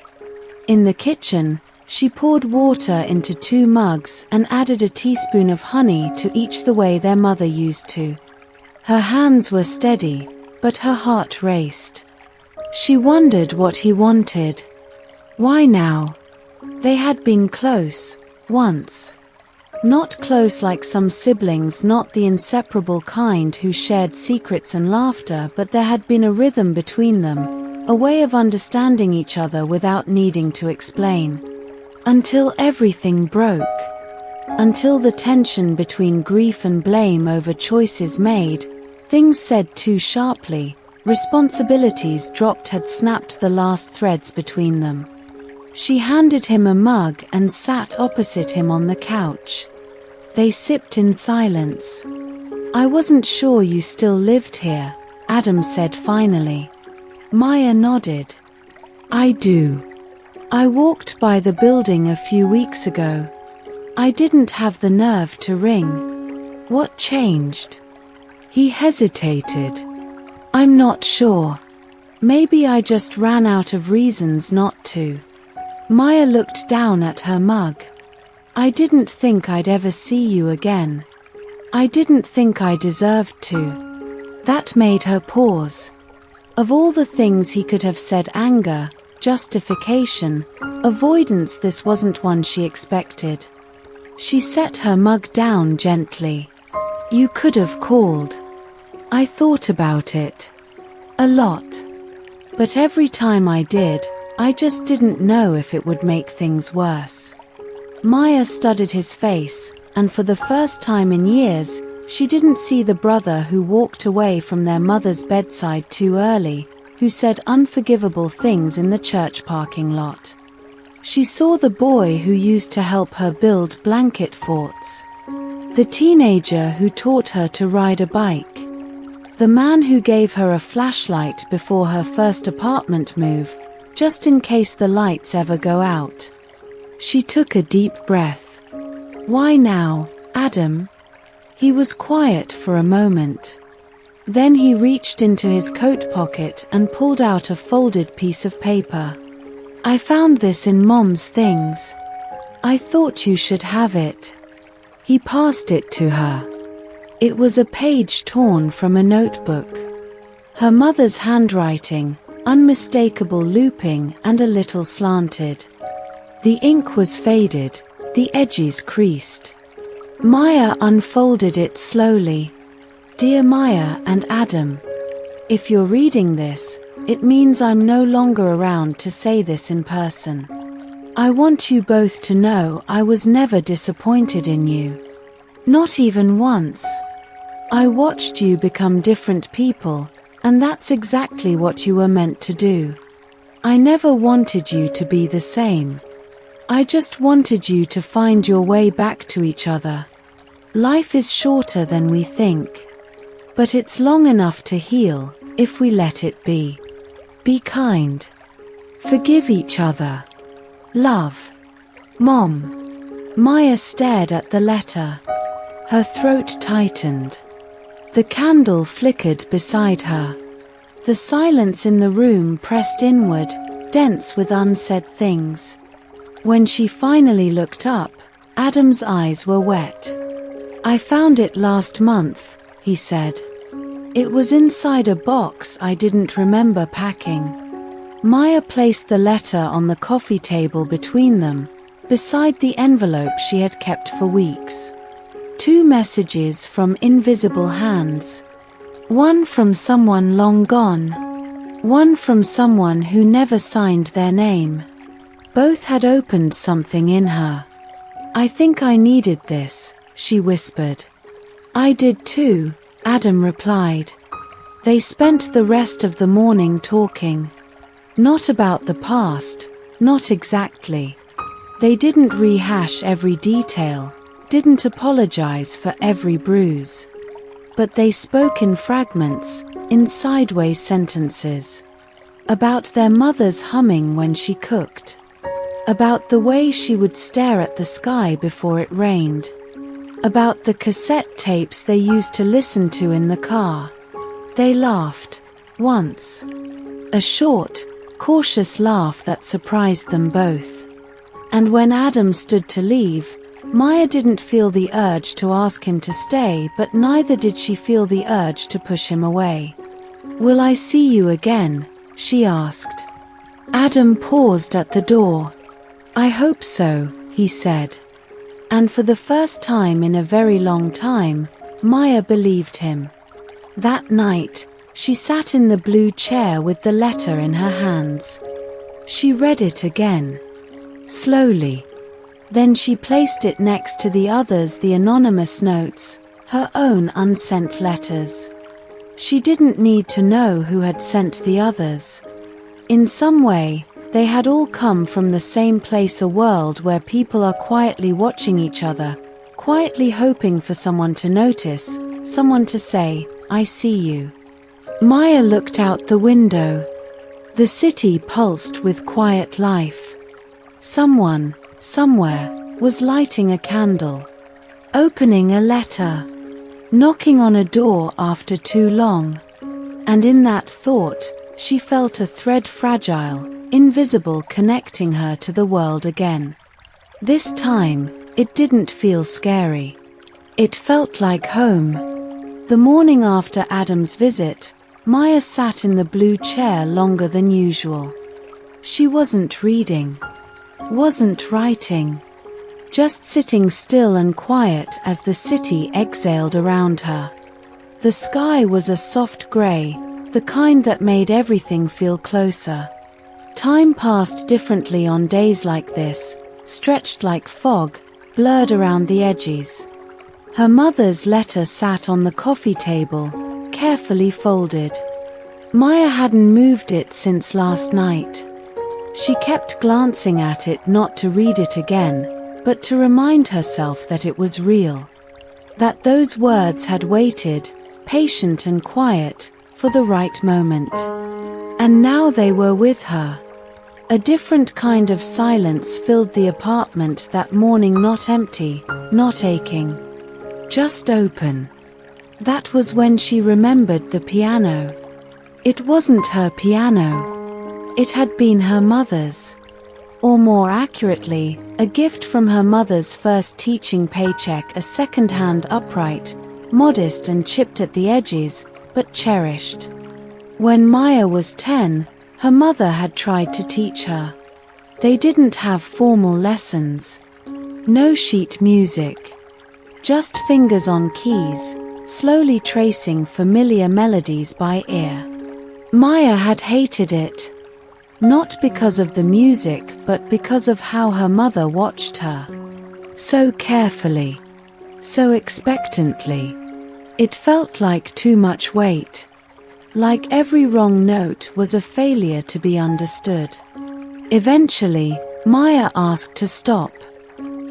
In the kitchen, she poured water into 2 mugs and added a teaspoon of honey to each the way their mother used to. Her hands were steady, but her heart raced. She wondered what he wanted. Why now? They had been close, once. Not close like some siblings, not the inseparable kind who shared secrets and laughter, but there had been a rhythm between them, a way of understanding each other without needing to explain. Until everything broke. Until the tension between grief and blame over choices made, things said too sharply, responsibilities dropped, had snapped the last threads between them. She handed him a mug and sat opposite him on the couch. They sipped in silence. "I wasn't sure you still lived here," Adam said finally. Maya nodded. "I do. I walked by the building a few weeks ago. I didn't have the nerve to ring." "What changed?" He hesitated. "I'm not sure. Maybe I just ran out of reasons not to." Maya looked down at her mug. "I didn't think I'd ever see you again. I didn't think I deserved to." That made her pause. Of all the things he could have said, anger, justification, avoidance, this wasn't one she expected. She set her mug down gently. "You could have called. I thought about it. A lot. But every time I did, I just didn't know if it would make things worse." Maya studied his face, and for the first time in years, she didn't see the brother who walked away from their mother's bedside too early, who said unforgivable things in the church parking lot. She saw the boy who used to help her build blanket forts. The teenager who taught her to ride a bike. The man who gave her a flashlight before her first apartment move, just in case the lights ever go out. She took a deep breath. "Why now, Adam?" He was quiet for a moment. Then he reached into his coat pocket and pulled out a folded piece of paper. "I found this in Mom's things. I thought you should have it." He passed it to her. It was a page torn from a notebook. Her mother's handwriting, unmistakable, looping and a little slanted. The ink was faded, the edges creased. Maya unfolded it slowly. "Dear Maya and Adam, if you're reading this, it means I'm no longer around to say this in person. I want you both to know I was never disappointed in you. Not even once. I watched you become different people, and that's exactly what you were meant to do. I never wanted you to be the same. I just wanted you to find your way back to each other. Life is shorter than we think. But it's long enough to heal, if we let it be. Be kind. Forgive each other. Love. Mom. Maya stared at the letter. Her throat tightened. The candle flickered beside her. The silence in the room pressed inward, dense with unsaid things. When she finally looked up, Adam's eyes were wet. I found it last month, he said. It was inside a box I didn't remember packing. Maya placed the letter on the coffee table between them, beside the envelope she had kept for weeks. 2 messages from invisible hands. One from someone long gone. One from someone who never signed their name. Both had opened something in her. I think I needed this, she whispered. I did too, Adam replied. They spent the rest of the morning talking. Not about the past, not exactly. They didn't rehash every detail, didn't apologize for every bruise. But they spoke in fragments, in sideways sentences. About their mother's humming when she cooked. About the way she would stare at the sky before it rained. About the cassette tapes they used to listen to in the car. They laughed, once. A short, cautious laugh that surprised them both. And when Adam stood to leave, Maya didn't feel the urge to ask him to stay, but neither did she feel the urge to push him away. Will I see you again? She asked. Adam paused at the door. I hope so, he said. And for the first time in a very long time, Maya believed him. That night, she sat in the blue chair with the letter in her hands. She read it again. Slowly. Then she placed it next to the others, the anonymous notes, her own unsent letters. She didn't need to know who had sent the others. In some way, they had all come from the same place, a world where people are quietly watching each other, quietly hoping for someone to notice, someone to say, I see you. Maya looked out the window. The city pulsed with quiet life. Someone, somewhere, was lighting a candle, opening a letter, knocking on a door after too long. And in that thought, she felt a thread, fragile, invisible, connecting her to the world again. This time, it didn't feel scary. It felt like home. The morning after Adam's visit, Maya sat in the blue chair longer than usual. She wasn't reading. Wasn't writing. Just sitting still and quiet as the city exhaled around her. The sky was a soft grey, the kind that made everything feel closer. Time passed differently on days like this, stretched like fog, blurred around the edges. Her mother's letter sat on the coffee table, carefully folded. Maya hadn't moved it since last night. She kept glancing at it, not to read it again, but to remind herself that it was real. That those words had waited, patient and quiet, for the right moment. And now they were with her. A different kind of silence filled the apartment that morning, not empty, not aching. Just open. That was when she remembered the piano. It wasn't her piano. It had been her mother's. Or more accurately, a gift from her mother's first teaching paycheck, a second-hand upright, modest and chipped at the edges, but cherished. When Maya was 10, her mother had tried to teach her. They didn't have formal lessons. No sheet music. Just fingers on keys, slowly tracing familiar melodies by ear. Maya had hated it. Not because of the music, but because of how her mother watched her. So carefully. so expectantly. It felt like too much weight. Like every wrong note was a failure to be understood. Eventually, Maya asked to stop.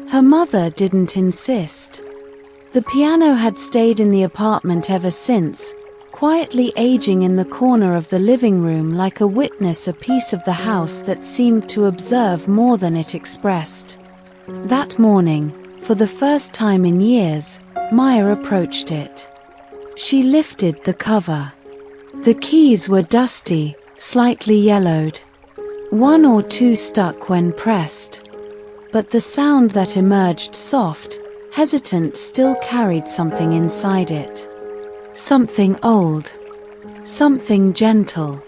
Her mother didn't insist. The piano had stayed in the apartment ever since, quietly aging in the corner of the living room like a witness, a piece of the house that seemed to observe more than it expressed. That morning, for the first time in years, Maya approached it. She lifted the cover. The keys were dusty, slightly yellowed. One or two stuck when pressed. But the sound that emerged, soft, hesitant, still carried something inside it. Something old. Something gentle.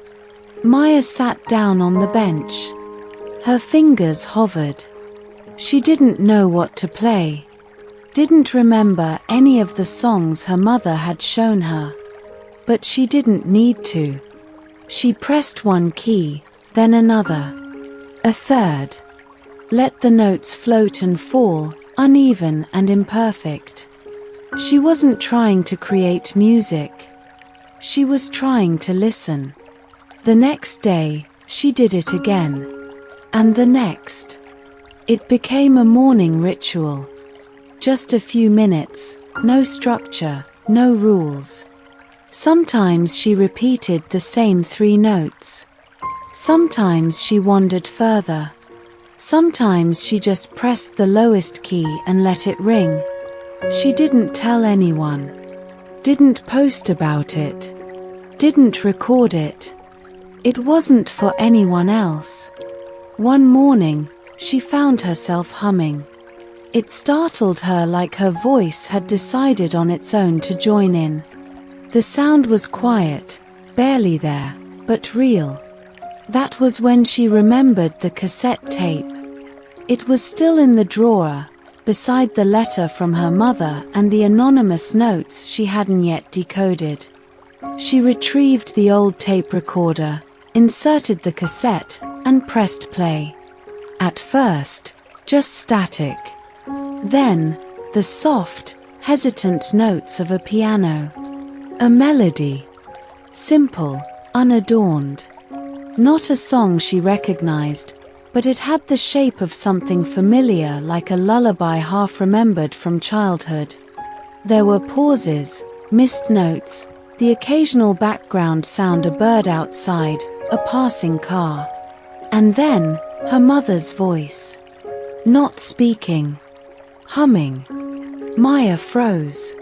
Maya sat down on the bench. Her fingers hovered. She didn't know what to play. Didn't remember any of the songs her mother had shown her. But she didn't need to. She pressed one key, then another. A third. Let the notes float and fall, uneven and imperfect. She wasn't trying to create music. She was trying to listen. The next day, she did it again. And the next. It became a morning ritual. Just a few minutes, no structure, no rules. Sometimes she repeated the same 3 notes. Sometimes she wandered further. Sometimes she just pressed the lowest key and let it ring. She didn't tell anyone. Didn't post about it. Didn't record it. It wasn't for anyone else. One morning, she found herself humming. It startled her, like her voice had decided on its own to join in. The sound was quiet, barely there, but real. That was when she remembered the cassette tape. It was still in the drawer, beside the letter from her mother and the anonymous notes she hadn't yet decoded. She retrieved the old tape recorder, inserted the cassette, and pressed play. At first, just static. Then, the soft, hesitant notes of a piano. A melody. Simple, unadorned. Not a song she recognized, but it had the shape of something familiar, like a lullaby half remembered from childhood. There were pauses, missed notes, the occasional background sound, a bird outside, a passing car. And then, her mother's voice. Not speaking. Humming. Maya froze.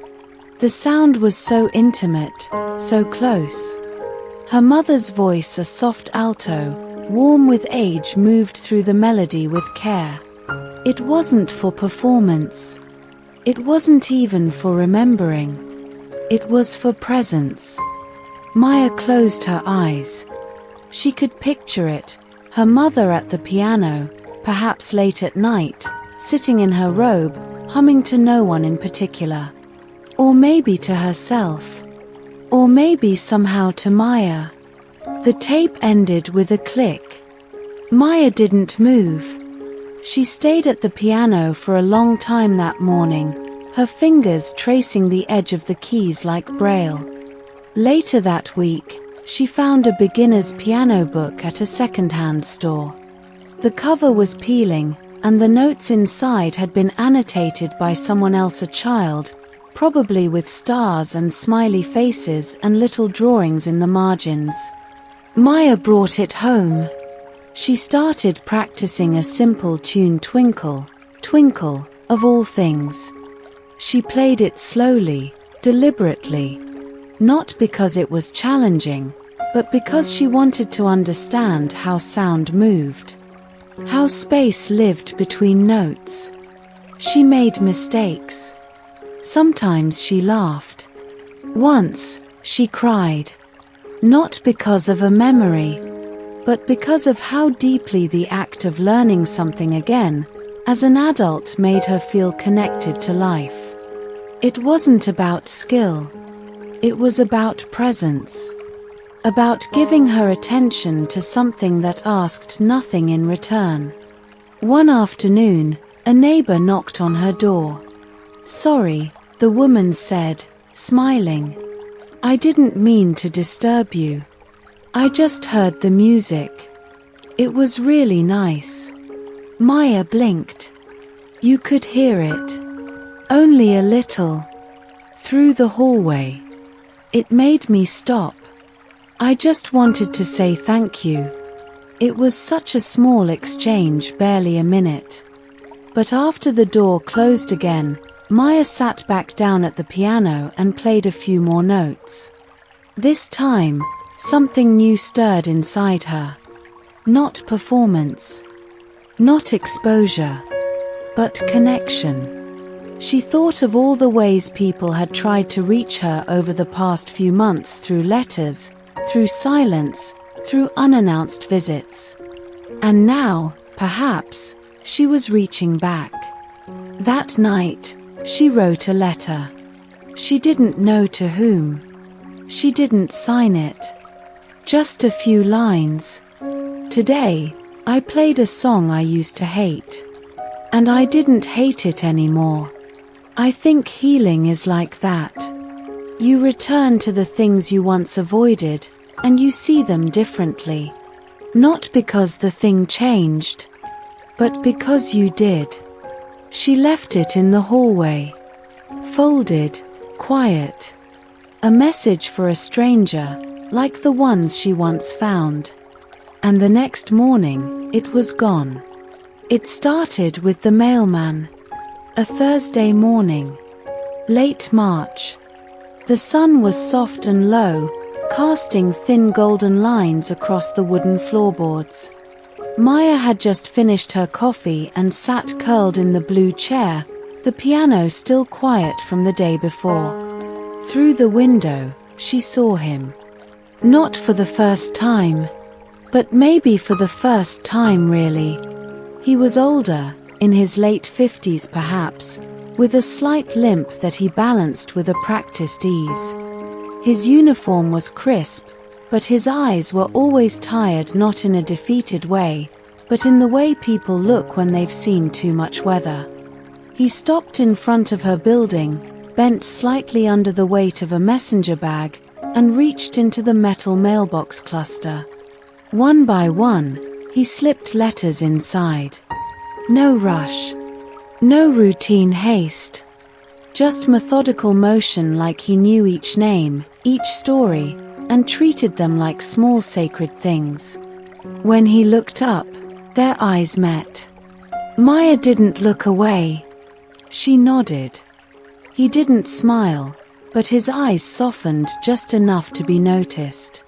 The sound was so intimate, so close. Her mother's voice, a soft alto, warm with age, moved through the melody with care. It wasn't for performance. It wasn't even for remembering. It was for presence. Maya closed her eyes. She could picture it, her mother at the piano, perhaps late at night, sitting in her robe, humming to no one in particular. Or maybe to herself. Or maybe somehow to Maya. The tape ended with a click. Maya didn't move. She stayed at the piano for a long time that morning, her fingers tracing the edge of the keys like braille. Later that week, she found a beginner's piano book at a second-hand store. The cover was peeling, and the notes inside had been annotated by someone else, a child, probably with stars and smiley faces and little drawings in the margins. Maya brought it home. She started practicing a simple tune, Twinkle, Twinkle, of all things. She played it slowly, deliberately. Not because it was challenging, but because she wanted to understand how sound moved. How space lived between notes. She made mistakes. Sometimes she laughed. Once, she cried. Not because of a memory, but because of how deeply the act of learning something again, as an adult, made her feel connected to life. It wasn't about skill. It was about presence. About giving her attention to something that asked nothing in return. One afternoon, a neighbor knocked on her door. "Sorry," the woman said, smiling. "I didn't mean to disturb you. I just heard the music. It was really nice." Maya blinked. "You could hear it?" "Only a little. Through the hallway. It made me stop. I just wanted to say thank you." It was such a small exchange, barely a minute. But after the door closed again, Maya sat back down at the piano and played a few more notes. This time, something new stirred inside her. Not performance. Not exposure. But connection. She thought of all the ways people had tried to reach her over the past few months, through letters, through silence, through unannounced visits. And now, perhaps, she was reaching back. That night, she wrote a letter. She didn't know to whom. She didn't sign it. Just a few lines. "Today, I played a song I used to hate. And I didn't hate it anymore." I think healing is like that. You return to the things you once avoided, and you see them differently. Not because the thing changed, but because you did. She left it in the hallway. Folded, quiet. A message for a stranger, like the ones she once found. And the next morning, it was gone. It started with the mailman. A Thursday morning. Late March. The sun was soft and low, casting thin golden lines across the wooden floorboards. Maya had just finished her coffee and sat curled in the blue chair, the piano still quiet from the day before. Through the window, she saw him. Not for the first time. But maybe for the first time, really. He was older, in his late 50s perhaps, with a slight limp that he balanced with a practiced ease. His uniform was crisp, but his eyes were always tired, not in a defeated way, but in the way people look when they've seen too much weather. He stopped in front of her building, bent slightly under the weight of a messenger bag, and reached into the metal mailbox cluster. One by one, he slipped letters inside. No rush. No routine haste. Just methodical motion, like he knew each name, each story, and treated them like small sacred things. When he looked up, their eyes met. Maya didn't look away. She nodded. He didn't smile, but his eyes softened just enough to be noticed.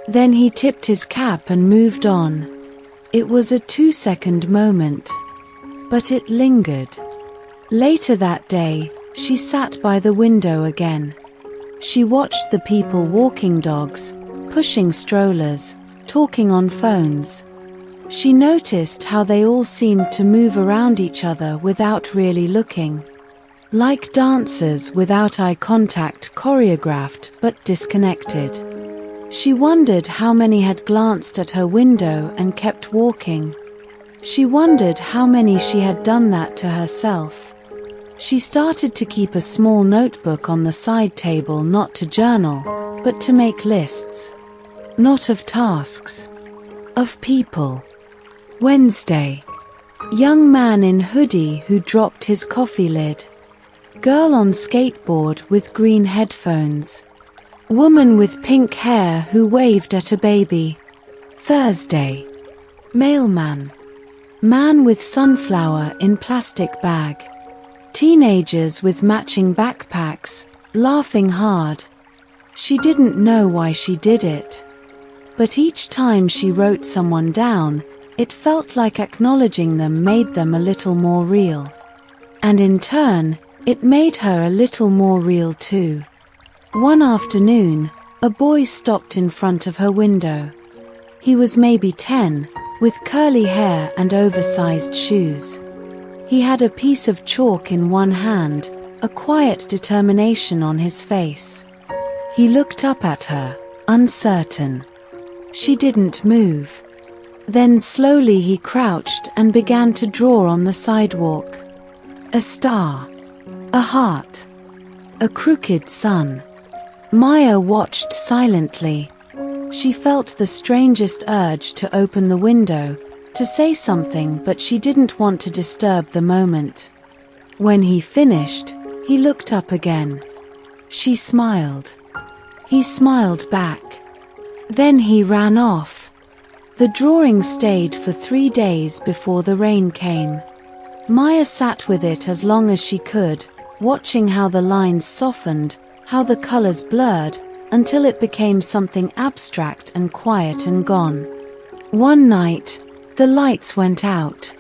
Then he tipped his cap and moved on. It was a 2-second moment. But it lingered. Later that day, she sat by the window again. She watched the people walking dogs, pushing strollers, talking on phones. She noticed how they all seemed to move around each other without really looking. Like dancers without eye contact, choreographed but disconnected. She wondered how many had glanced at her window and kept walking. She wondered how many she had done that to herself. She started to keep a small notebook on the side table, not to journal, but to make lists. Not of tasks. Of people. Wednesday. Young man in hoodie who dropped his coffee lid. Girl on skateboard with green headphones. Woman with pink hair who waved at a baby. Thursday. Mailman. Man with sunflower in plastic bag. Teenagers with matching backpacks, laughing hard. She didn't know why she did it. But each time she wrote someone down, it felt like acknowledging them made them a little more real. And in turn, it made her a little more real too. One afternoon, a boy stopped in front of her window. He was maybe 10, with curly hair and oversized shoes. He had a piece of chalk in one hand, a quiet determination on his face. He looked up at her, uncertain. She didn't move. Then slowly he crouched and began to draw on the sidewalk. A star. A heart. A crooked sun. Maya watched silently. She felt the strangest urge to open the window, to say something, but she didn't want to disturb the moment. When he finished, he looked up again. She smiled. He smiled back. Then he ran off. The drawing stayed for 3 days before the rain came. Maya sat with it as long as she could, watching how the lines softened, how the colors blurred, until it became something abstract and quiet and gone. One night, the lights went out.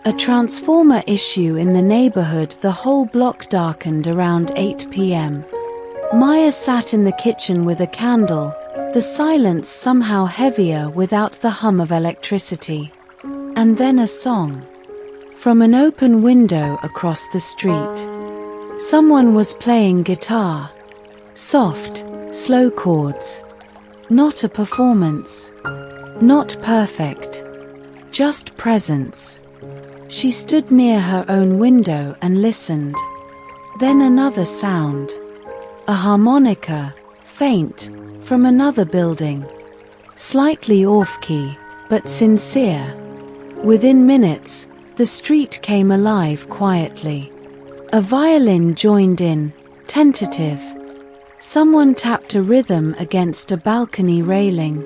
A transformer issue in the neighborhood, the whole block darkened around 8 p.m. Maya sat in the kitchen with a candle, the silence somehow heavier without the hum of electricity. And then a song. From an open window across the street. Someone was playing guitar. Soft, slow chords. Not a performance. Not perfect. Just presence. She stood near her own window and listened. Then another sound. A harmonica, faint, from another building. Slightly off-key, but sincere. Within minutes, the street came alive quietly. A violin joined in, tentative. Someone tapped a rhythm against a balcony railing.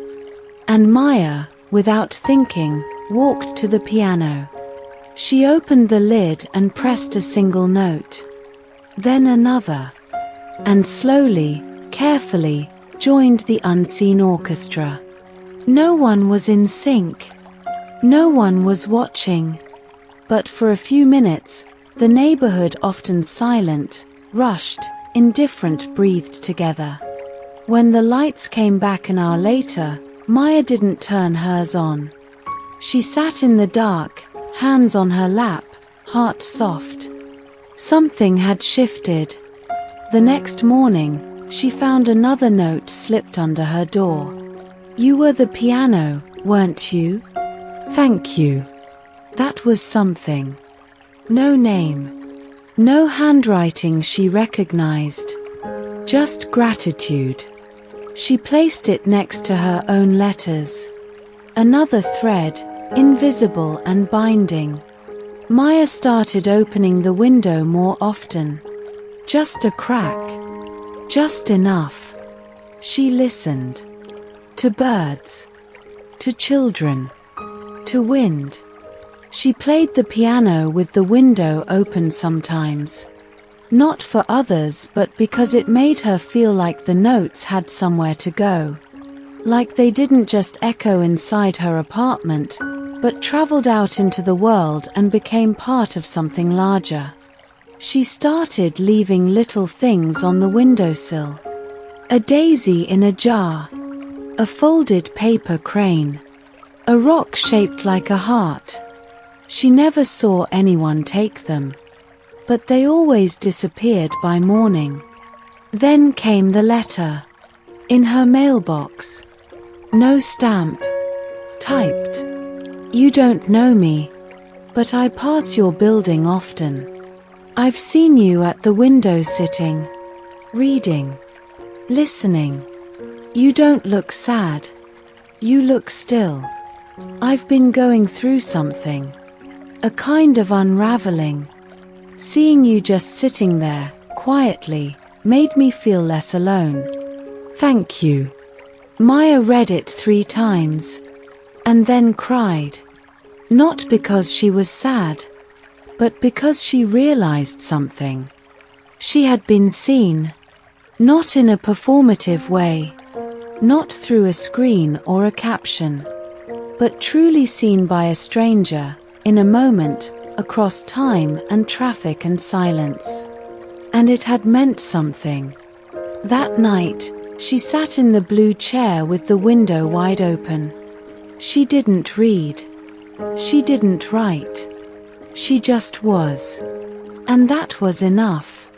And Maya, without thinking, walked to the piano. She opened the lid and pressed a single note. Then another. And slowly, carefully, joined the unseen orchestra. No one was in sync. No one was watching. But for a few minutes, the neighborhood, often silent, rushed, indifferent, breathed together. When the lights came back an hour later, Maya didn't turn hers on. She sat in the dark, hands on her lap, heart soft. Something had shifted. The next morning, she found another note slipped under her door. "You were the piano, weren't you? Thank you." That was something. No name. No handwriting she recognized. Just gratitude. She placed it next to her own letters. Another thread, invisible and binding. Maya started opening the window more often. Just a crack. Just enough. She listened. To birds. To children. To wind. She played the piano with the window open sometimes. Not for others, but because it made her feel like the notes had somewhere to go. Like they didn't just echo inside her apartment, but traveled out into the world and became part of something larger. She started leaving little things on the windowsill. A daisy in a jar. A folded paper crane. A rock shaped like a heart. She never saw anyone take them. But they always disappeared by morning. Then came the letter. In her mailbox. No stamp. Typed. "You don't know me, but I pass your building often. I've seen you at the window sitting, reading, listening. You don't look sad. You look still. I've been going through something. A kind of unraveling. Seeing you just sitting there, quietly, made me feel less alone. Thank you." Maya read it 3 times. And then cried. Not because she was sad, but because she realized something. She had been seen. Not in a performative way. Not through a screen or a caption. But truly seen by a stranger, in a moment, across time and traffic and silence. And it had meant something. That night, she sat in the blue chair with the window wide open. She didn't read. She didn't write. She just was. And that was enough.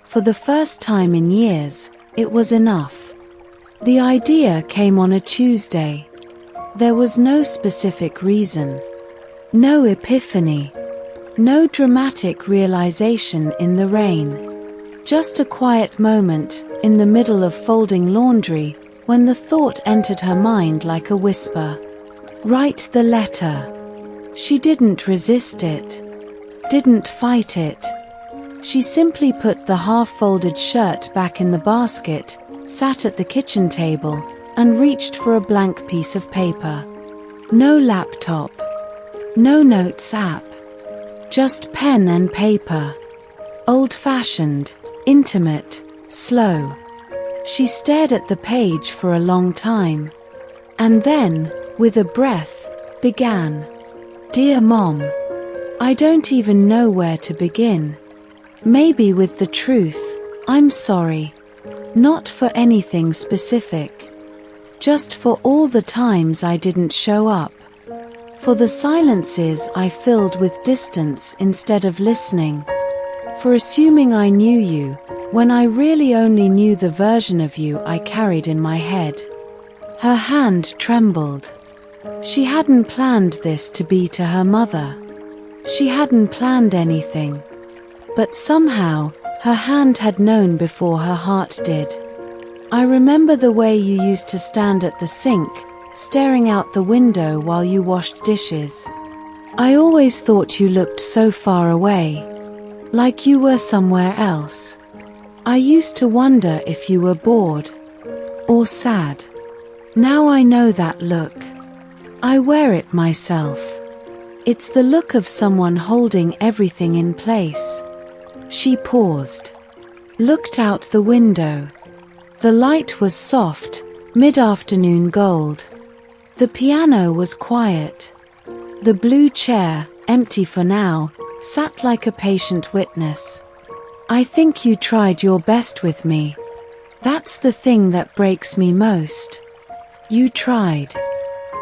For the first time in years, it was enough. The idea came on a Tuesday. There was no specific reason. No epiphany. No dramatic realization in the rain. Just a quiet moment, in the middle of folding laundry, when the thought entered her mind like a whisper. Write the letter. She didn't resist it. Didn't fight it. She simply put the half-folded shirt back in the basket, sat at the kitchen table, and reached for a blank piece of paper. No laptop. No notes app. Just pen and paper. Old-fashioned, intimate, slow. She stared at the page for a long time. And then, with a breath, began. Dear Mom, I don't even know where to begin. Maybe with the truth, I'm sorry. Not for anything specific. Just for all the times I didn't show up. For the silences I filled with distance instead of listening. For assuming I knew you, when I really only knew the version of you I carried in my head. Her hand trembled. She hadn't planned this to be to her mother. She hadn't planned anything. But somehow, her hand had known before her heart did. I remember the way you used to stand at the sink, staring out the window while you washed dishes. I always thought you looked so far away, like you were somewhere else. I used to wonder if you were bored or sad. Now I know that look. I wear it myself. It's the look of someone holding everything in place. She paused, looked out the window. The light was soft, mid-afternoon gold. The piano was quiet. The blue chair, empty for now, sat like a patient witness. I think you tried your best with me. That's the thing that breaks me most. You tried.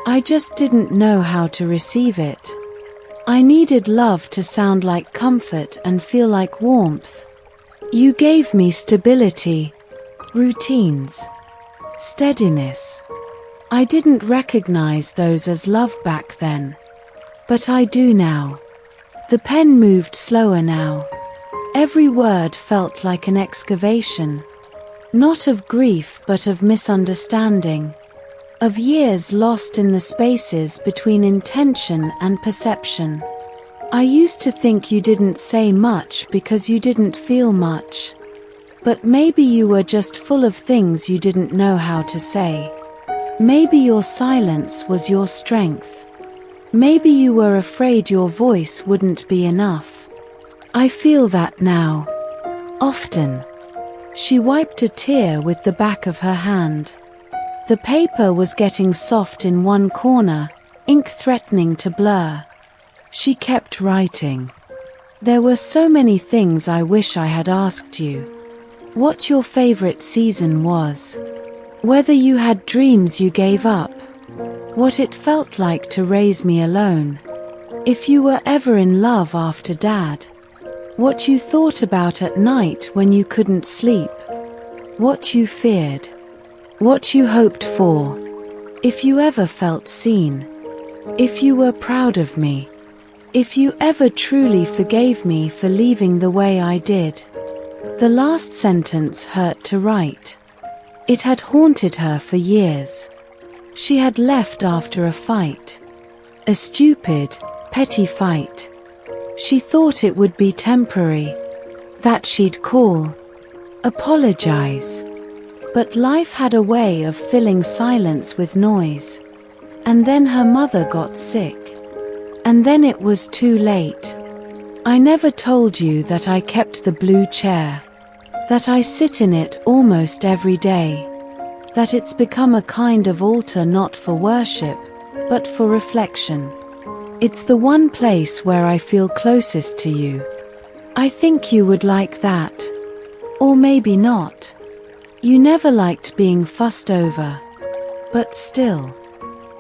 I just didn't know how to receive it. I needed love to sound like comfort and feel like warmth. You gave me stability, routines, steadiness. I didn't recognize those as love back then. But I do now. The pen moved slower now. Every word felt like an excavation. Not of grief but of misunderstanding. Of years lost in the spaces between intention and perception. I used to think you didn't say much because you didn't feel much. But maybe you were just full of things you didn't know how to say. Maybe your silence was your strength. Maybe you were afraid your voice wouldn't be enough. I feel that now. Often. She wiped a tear with the back of her hand. The paper was getting soft in one corner, ink threatening to blur. She kept writing. There were so many things I wish I had asked you. What your favorite season was. Whether you had dreams you gave up. What it felt like to raise me alone. If you were ever in love after Dad. What you thought about at night when you couldn't sleep. What you feared. What you hoped for. If you ever felt seen. If you were proud of me. If you ever truly forgave me for leaving the way I did. The last sentence hurt to write. It had haunted her for years. She had left after a fight. A stupid, petty fight. She thought it would be temporary. That she'd call. Apologize. But life had a way of filling silence with noise. And then her mother got sick. And then it was too late. I never told you that I kept the blue chair. That I sit in it almost every day. That it's become a kind of altar not for worship, but for reflection. It's the one place where I feel closest to you. I think you would like that. Or maybe not. You never liked being fussed over. But still.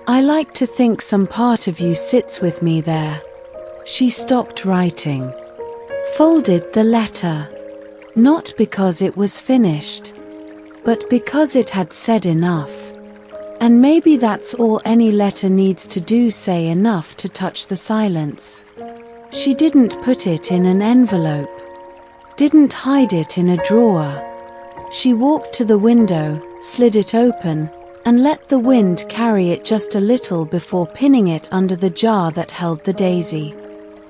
I like to think some part of you sits with me there. She stopped writing. Folded the letter. Not because it was finished. But because it had said enough. And maybe that's all any letter needs to do, say enough to touch the silence. She didn't put it in an envelope, didn't hide it in a drawer. She walked to the window, slid it open, and let the wind carry it just a little before pinning it under the jar that held the daisy.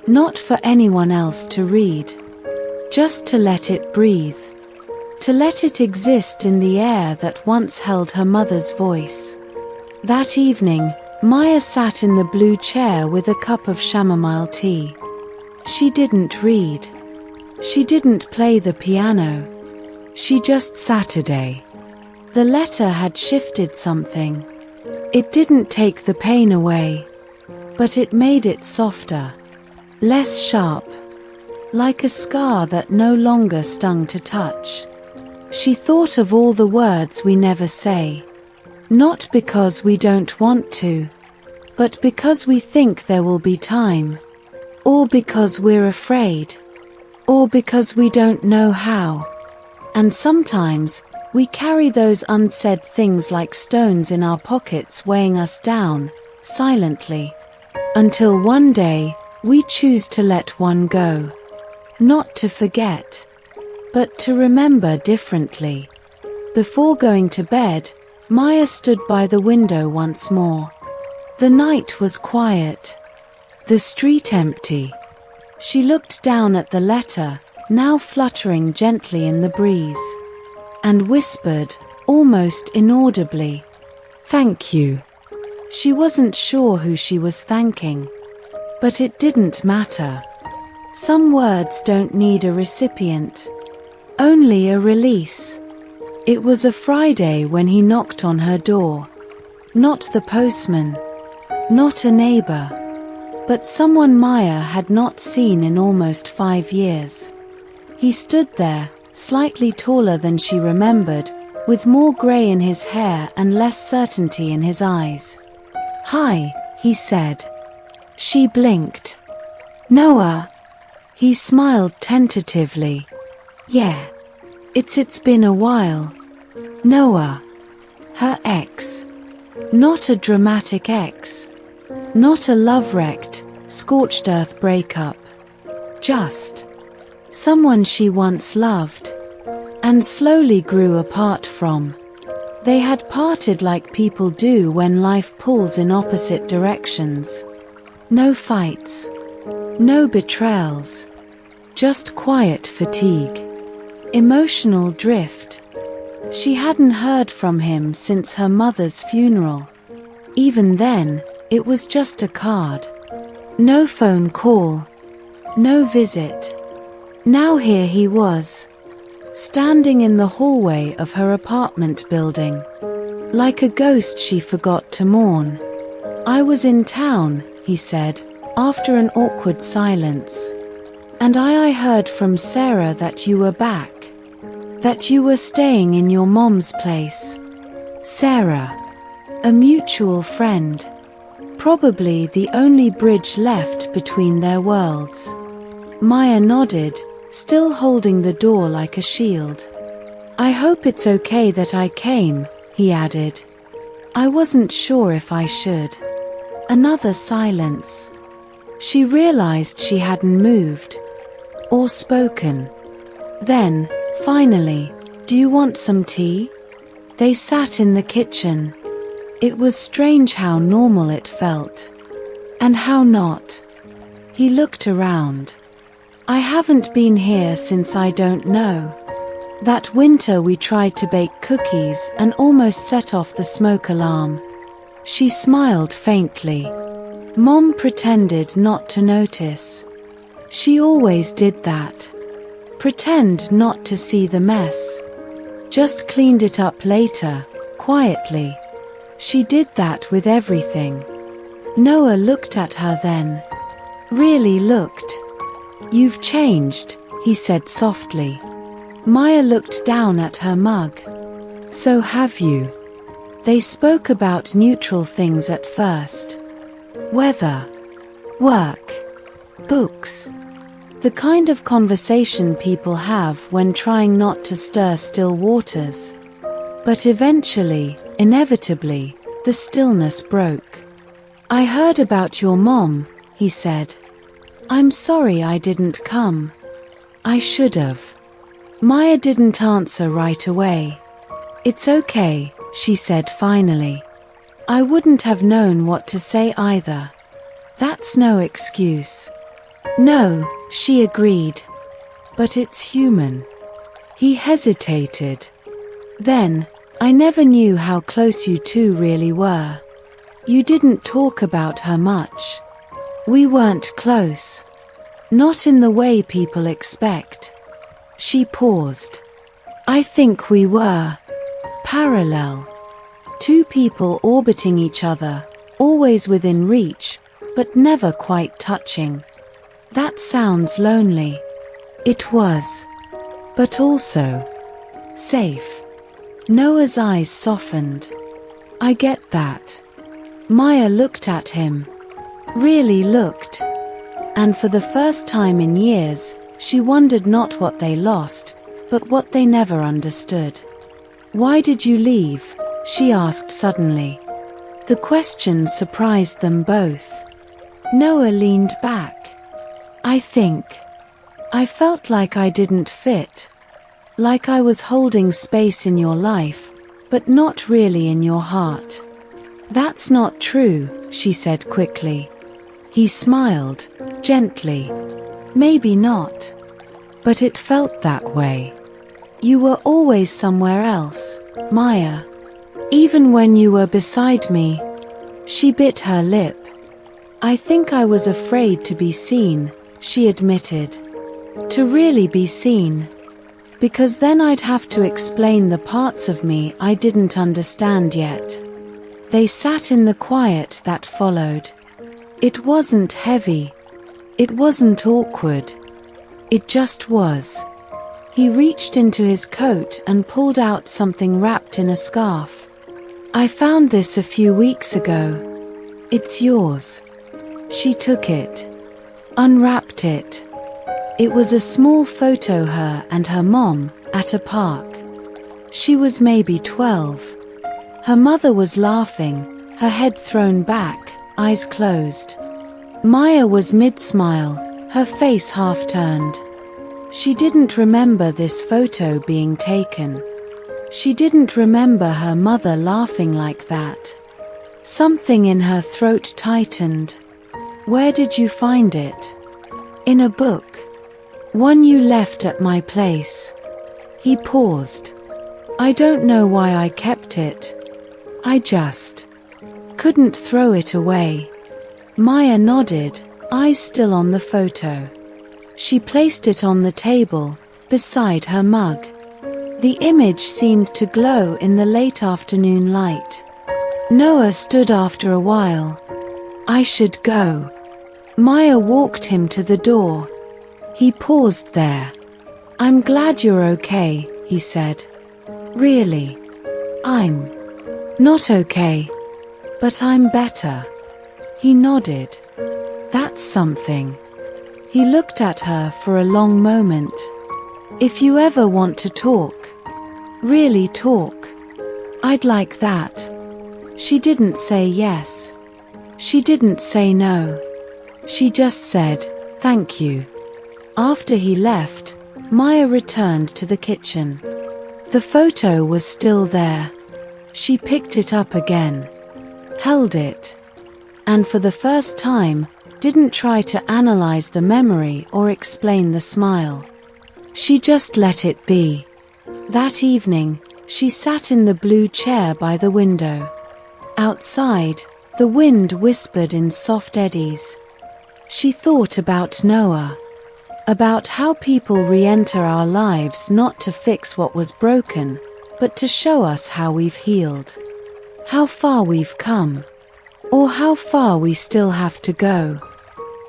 Not for anyone else to read. Just to let it breathe. To let it exist in the air that once held her mother's voice. That evening, Maya sat in the blue chair with a cup of chamomile tea. She didn't read. She didn't play the piano. She just sat. The letter had shifted something. It didn't take the pain away, but it made it softer, less sharp, like a scar that no longer stung to touch. She thought of all the words we never say, not because we don't want to, but because we think there will be time, or because we're afraid, or because we don't know how. And sometimes, we carry those unsaid things like stones in our pockets weighing us down, silently, until one day, we choose to let one go. Not to forget, but to remember differently. Before going to bed, Maya stood by the window once more. The night was quiet, the street empty. She looked down at the letter, now fluttering gently in the breeze, and whispered, almost inaudibly, "Thank you." She wasn't sure who she was thanking, but it didn't matter. Some words don't need a recipient, only a release. It was a Friday when he knocked on her door. Not the postman, not a neighbor, but someone Maya had not seen in almost 5 years. He stood there, slightly taller than she remembered, with more grey in his hair and less certainty in his eyes. "Hi," he said. She blinked. "Noah." He smiled tentatively. "Yeah. It's been a while." Noah. Her ex. Not a dramatic ex. Not a love-wrecked, scorched earth breakup. Just someone she once loved, and slowly grew apart from. They had parted like people do when life pulls in opposite directions. No fights, no betrayals, just quiet fatigue, emotional drift. She hadn't heard from him since her mother's funeral. Even then, it was just a card. No phone call, no visit. Now here he was, standing in the hallway of her apartment building, like a ghost she forgot to mourn. "I was in town," he said, after an awkward silence. "And I heard from Sarah that you were back, that you were staying in your mom's place." Sarah, a mutual friend, probably the only bridge left between their worlds. Maya nodded, still holding the door like a shield. "I hope it's okay that I came," he added. "I wasn't sure if I should." Another silence. She realized she hadn't moved or spoken. Then, finally, "Do you want some tea?" They sat in the kitchen. It was strange how normal it felt. And how not. He looked around. "I haven't been here since I don't know. That winter we tried to bake cookies and almost set off the smoke alarm." She smiled faintly. Mom pretended not to notice. She always did that. Pretend not to see the mess. Just cleaned it up later, quietly. She did that with everything. Noah looked at her then. Really looked. "You've changed," he said softly. Maya looked down at her mug. "So have you." They spoke about neutral things at first. Weather, work, books. The kind of conversation people have when trying not to stir still waters. But eventually, inevitably, the stillness broke. "I heard about your mom," he said. I'm sorry I didn't come. I should have. Maya didn't answer right away. It's okay, she said finally. I wouldn't have known what to say either. That's no excuse. No, she agreed. But it's human. He hesitated. Then, I never knew how close you two really were. You didn't talk about her much. We weren't close. Not in the way people expect. She paused. I think we were. Parallel. Two people orbiting each other, always within reach, but never quite touching. That sounds lonely. It was. But also safe. Noah's eyes softened. I get that. Maya looked at him. Really looked. And for the first time in years, she wondered not what they lost, but what they never understood. Why did you leave? She asked suddenly. The question surprised them both. Noah leaned back. I think. I felt like I didn't fit. Like I was holding space in your life, but not really in your heart. That's not true, she said quickly. He smiled, gently. Maybe not. But it felt that way. You were always somewhere else, Maya. Even when you were beside me. She bit her lip. I think I was afraid to be seen, she admitted. To really be seen. Because then I'd have to explain the parts of me I didn't understand yet. They sat in the quiet that followed. It wasn't heavy. It wasn't awkward. It just was. He reached into his coat and pulled out something wrapped in a scarf. I found this a few weeks ago. It's yours. She took it. Unwrapped it. It was a small photo her and her mom at a park. She was maybe 12. Her mother was laughing, her head thrown back, eyes closed. Maya was mid-smile, her face half-turned. She didn't remember this photo being taken. She didn't remember her mother laughing like that. Something in her throat tightened. Where did you find it? In a book. One you left at my place. He paused. I don't know why I kept it. I just couldn't throw it away. Maya nodded, eyes still on the photo. She placed it on the table, beside her mug. The image seemed to glow in the late afternoon light. Noah stood after a while. I should go. Maya walked him to the door. He paused there. I'm glad you're okay, he said. Really? I'm not okay. But I'm better. He nodded. That's something. He looked at her for a long moment. If you ever want to talk, really talk, I'd like that. She didn't say yes. She didn't say no. She just said, thank you. After he left, Maya returned to the kitchen. The photo was still there. She picked it up again, held it, and for the first time, didn't try to analyze the memory or explain the smile. She just let it be. That evening, she sat in the blue chair by the window. Outside, the wind whispered in soft eddies. She thought about Noah. About how people re-enter our lives not to fix what was broken, but to show us how we've healed. How far we've come. Or how far we still have to go.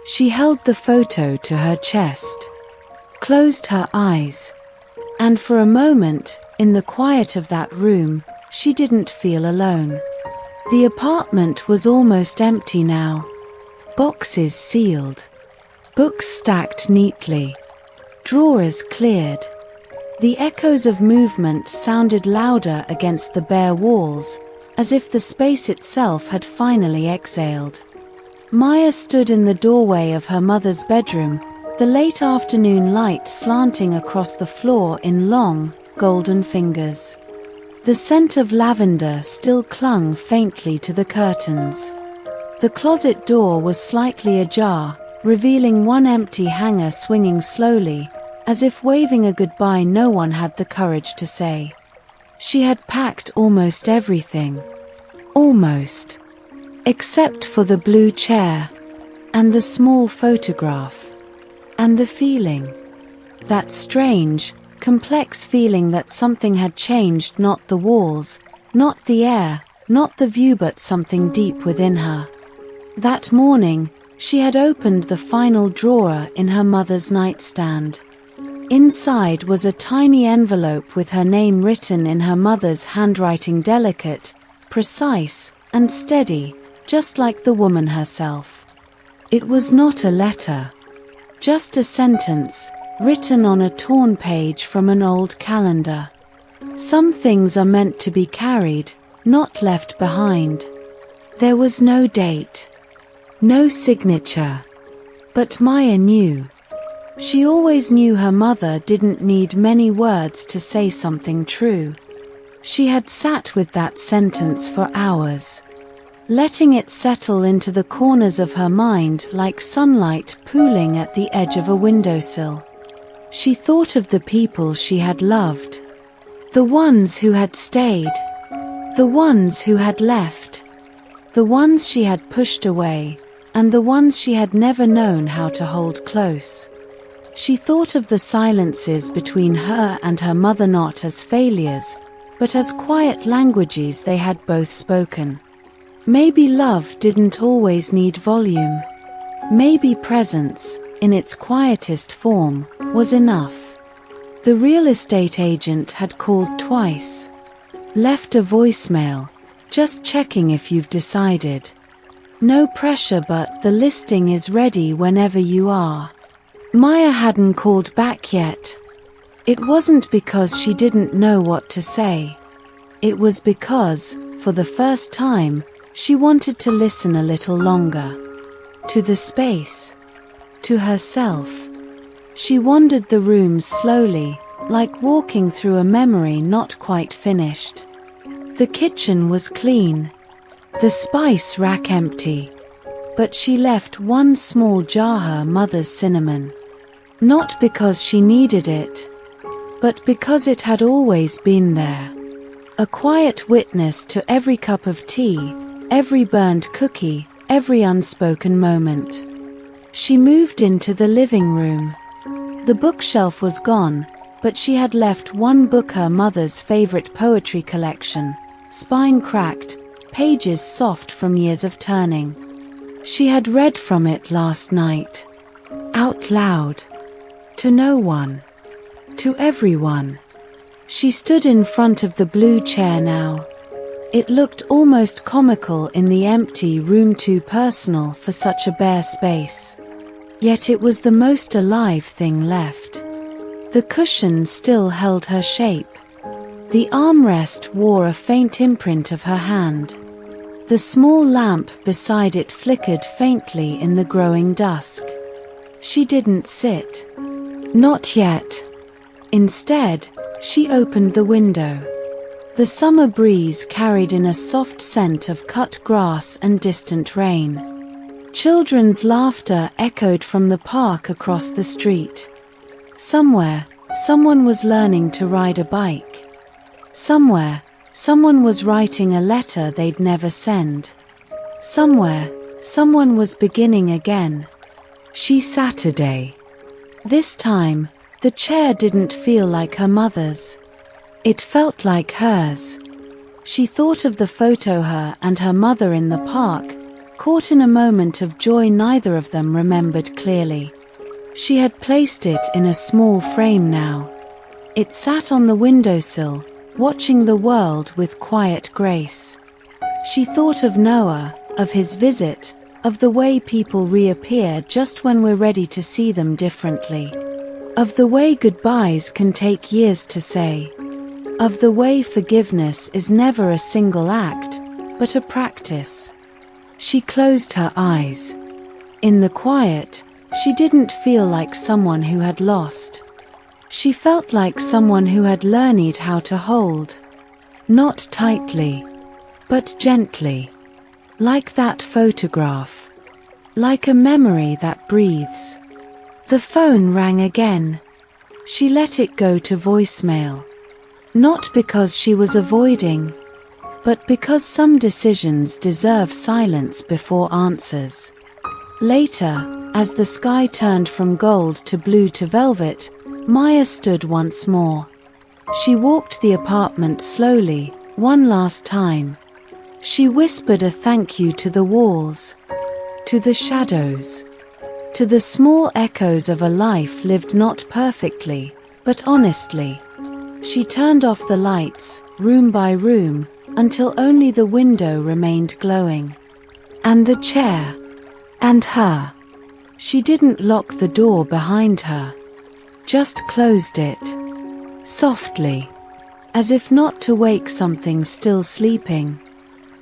She held the photo to her chest. Closed her eyes. And for a moment, in the quiet of that room, she didn't feel alone. The apartment was almost empty now. Boxes sealed. Books stacked neatly. Drawers cleared. The echoes of movement sounded louder against the bare walls, as if the space itself had finally exhaled. Maya stood in the doorway of her mother's bedroom, the late afternoon light slanting across the floor in long, golden fingers. The scent of lavender still clung faintly to the curtains. The closet door was slightly ajar, revealing one empty hanger swinging slowly, as if waving a goodbye no one had the courage to say. She had packed almost everything. Almost. Except for the blue chair. And the small photograph. And the feeling. That strange, complex feeling that something had changed, not the walls, not the air, not the view, but something deep within her. That morning, she had opened the final drawer in her mother's nightstand. Inside was a tiny envelope with her name written in her mother's handwriting, delicate, precise, and steady, just like the woman herself. It was not a letter. Just a sentence, written on a torn page from an old calendar. Some things are meant to be carried, not left behind. There was no date. No signature. But Maya knew. She always knew her mother didn't need many words to say something true. She had sat with that sentence for hours, letting it settle into the corners of her mind like sunlight pooling at the edge of a windowsill. She thought of the people she had loved. The ones who had stayed. The ones who had left. The ones she had pushed away. And the ones she had never known how to hold close. She thought of the silences between her and her mother not as failures, but as quiet languages they had both spoken. Maybe love didn't always need volume. Maybe presence, in its quietest form, was enough. The real estate agent had called twice. Left a voicemail, just checking if you've decided. No pressure, but the listing is ready whenever you are. Maya hadn't called back yet. It wasn't because she didn't know what to say. It was because, for the first time, she wanted to listen a little longer. To the space. To herself. She wandered the room slowly, like walking through a memory not quite finished. The kitchen was clean. The spice rack empty. But she left one small jar, her mother's cinnamon. Not because she needed it, but because it had always been there. A quiet witness to every cup of tea, every burned cookie, every unspoken moment. She moved into the living room. The bookshelf was gone, but she had left one book, her mother's favorite poetry collection, spine cracked, pages soft from years of turning. She had read from it last night. Out loud. To no one. To everyone. She stood in front of the blue chair now. It looked almost comical in the empty room, too personal for such a bare space. Yet it was the most alive thing left. The cushion still held her shape. The armrest wore a faint imprint of her hand. The small lamp beside it flickered faintly in the growing dusk. She didn't sit. Not yet. Instead, she opened the window. The summer breeze carried in a soft scent of cut grass and distant rain. Children's laughter echoed from the park across the street. Somewhere, someone was learning to ride a bike. Somewhere, someone was writing a letter they'd never send. Somewhere, someone was beginning again. Saturday. This time, the chair didn't feel like her mother's. It felt like hers. She thought of the photo her and her mother in the park, caught in a moment of joy neither of them remembered clearly. She had placed it in a small frame now. It sat on the windowsill, watching the world with quiet grace. She thought of Noah, of his visit, of the way people reappear just when we're ready to see them differently. Of the way goodbyes can take years to say. Of the way forgiveness is never a single act, but a practice. She closed her eyes. In the quiet, she didn't feel like someone who had lost. She felt like someone who had learned how to hold. Not tightly, but gently. Like that photograph. Like a memory that breathes. The phone rang again. She let it go to voicemail. Not because she was avoiding, but because some decisions deserve silence before answers. Later, as the sky turned from gold to blue to velvet, Maya stood once more. She walked the apartment slowly, one last time. She whispered a thank you to the walls, to the shadows, to the small echoes of a life lived not perfectly, but honestly. She turned off the lights, room by room, until only the window remained glowing. And the chair. And her. She didn't lock the door behind her. Just closed it. Softly. As if not to wake something still sleeping.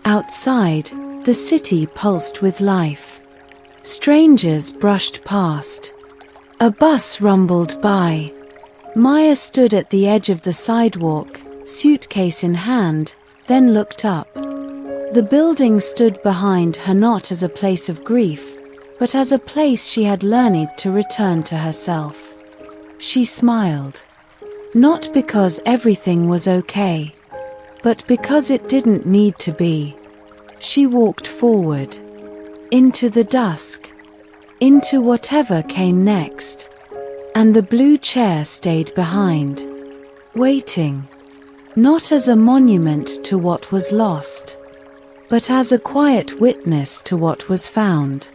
Outside, the city pulsed with life. Strangers brushed past. A bus rumbled by. Maya stood at the edge of the sidewalk, suitcase in hand, then looked up. The building stood behind her not as a place of grief, but as a place she had learned to return to herself. She smiled. Not because everything was okay, but because it didn't need to be. She walked forward. Into the dusk. Into whatever came next. And the blue chair stayed behind. Waiting. Not as a monument to what was lost, but as a quiet witness to what was found.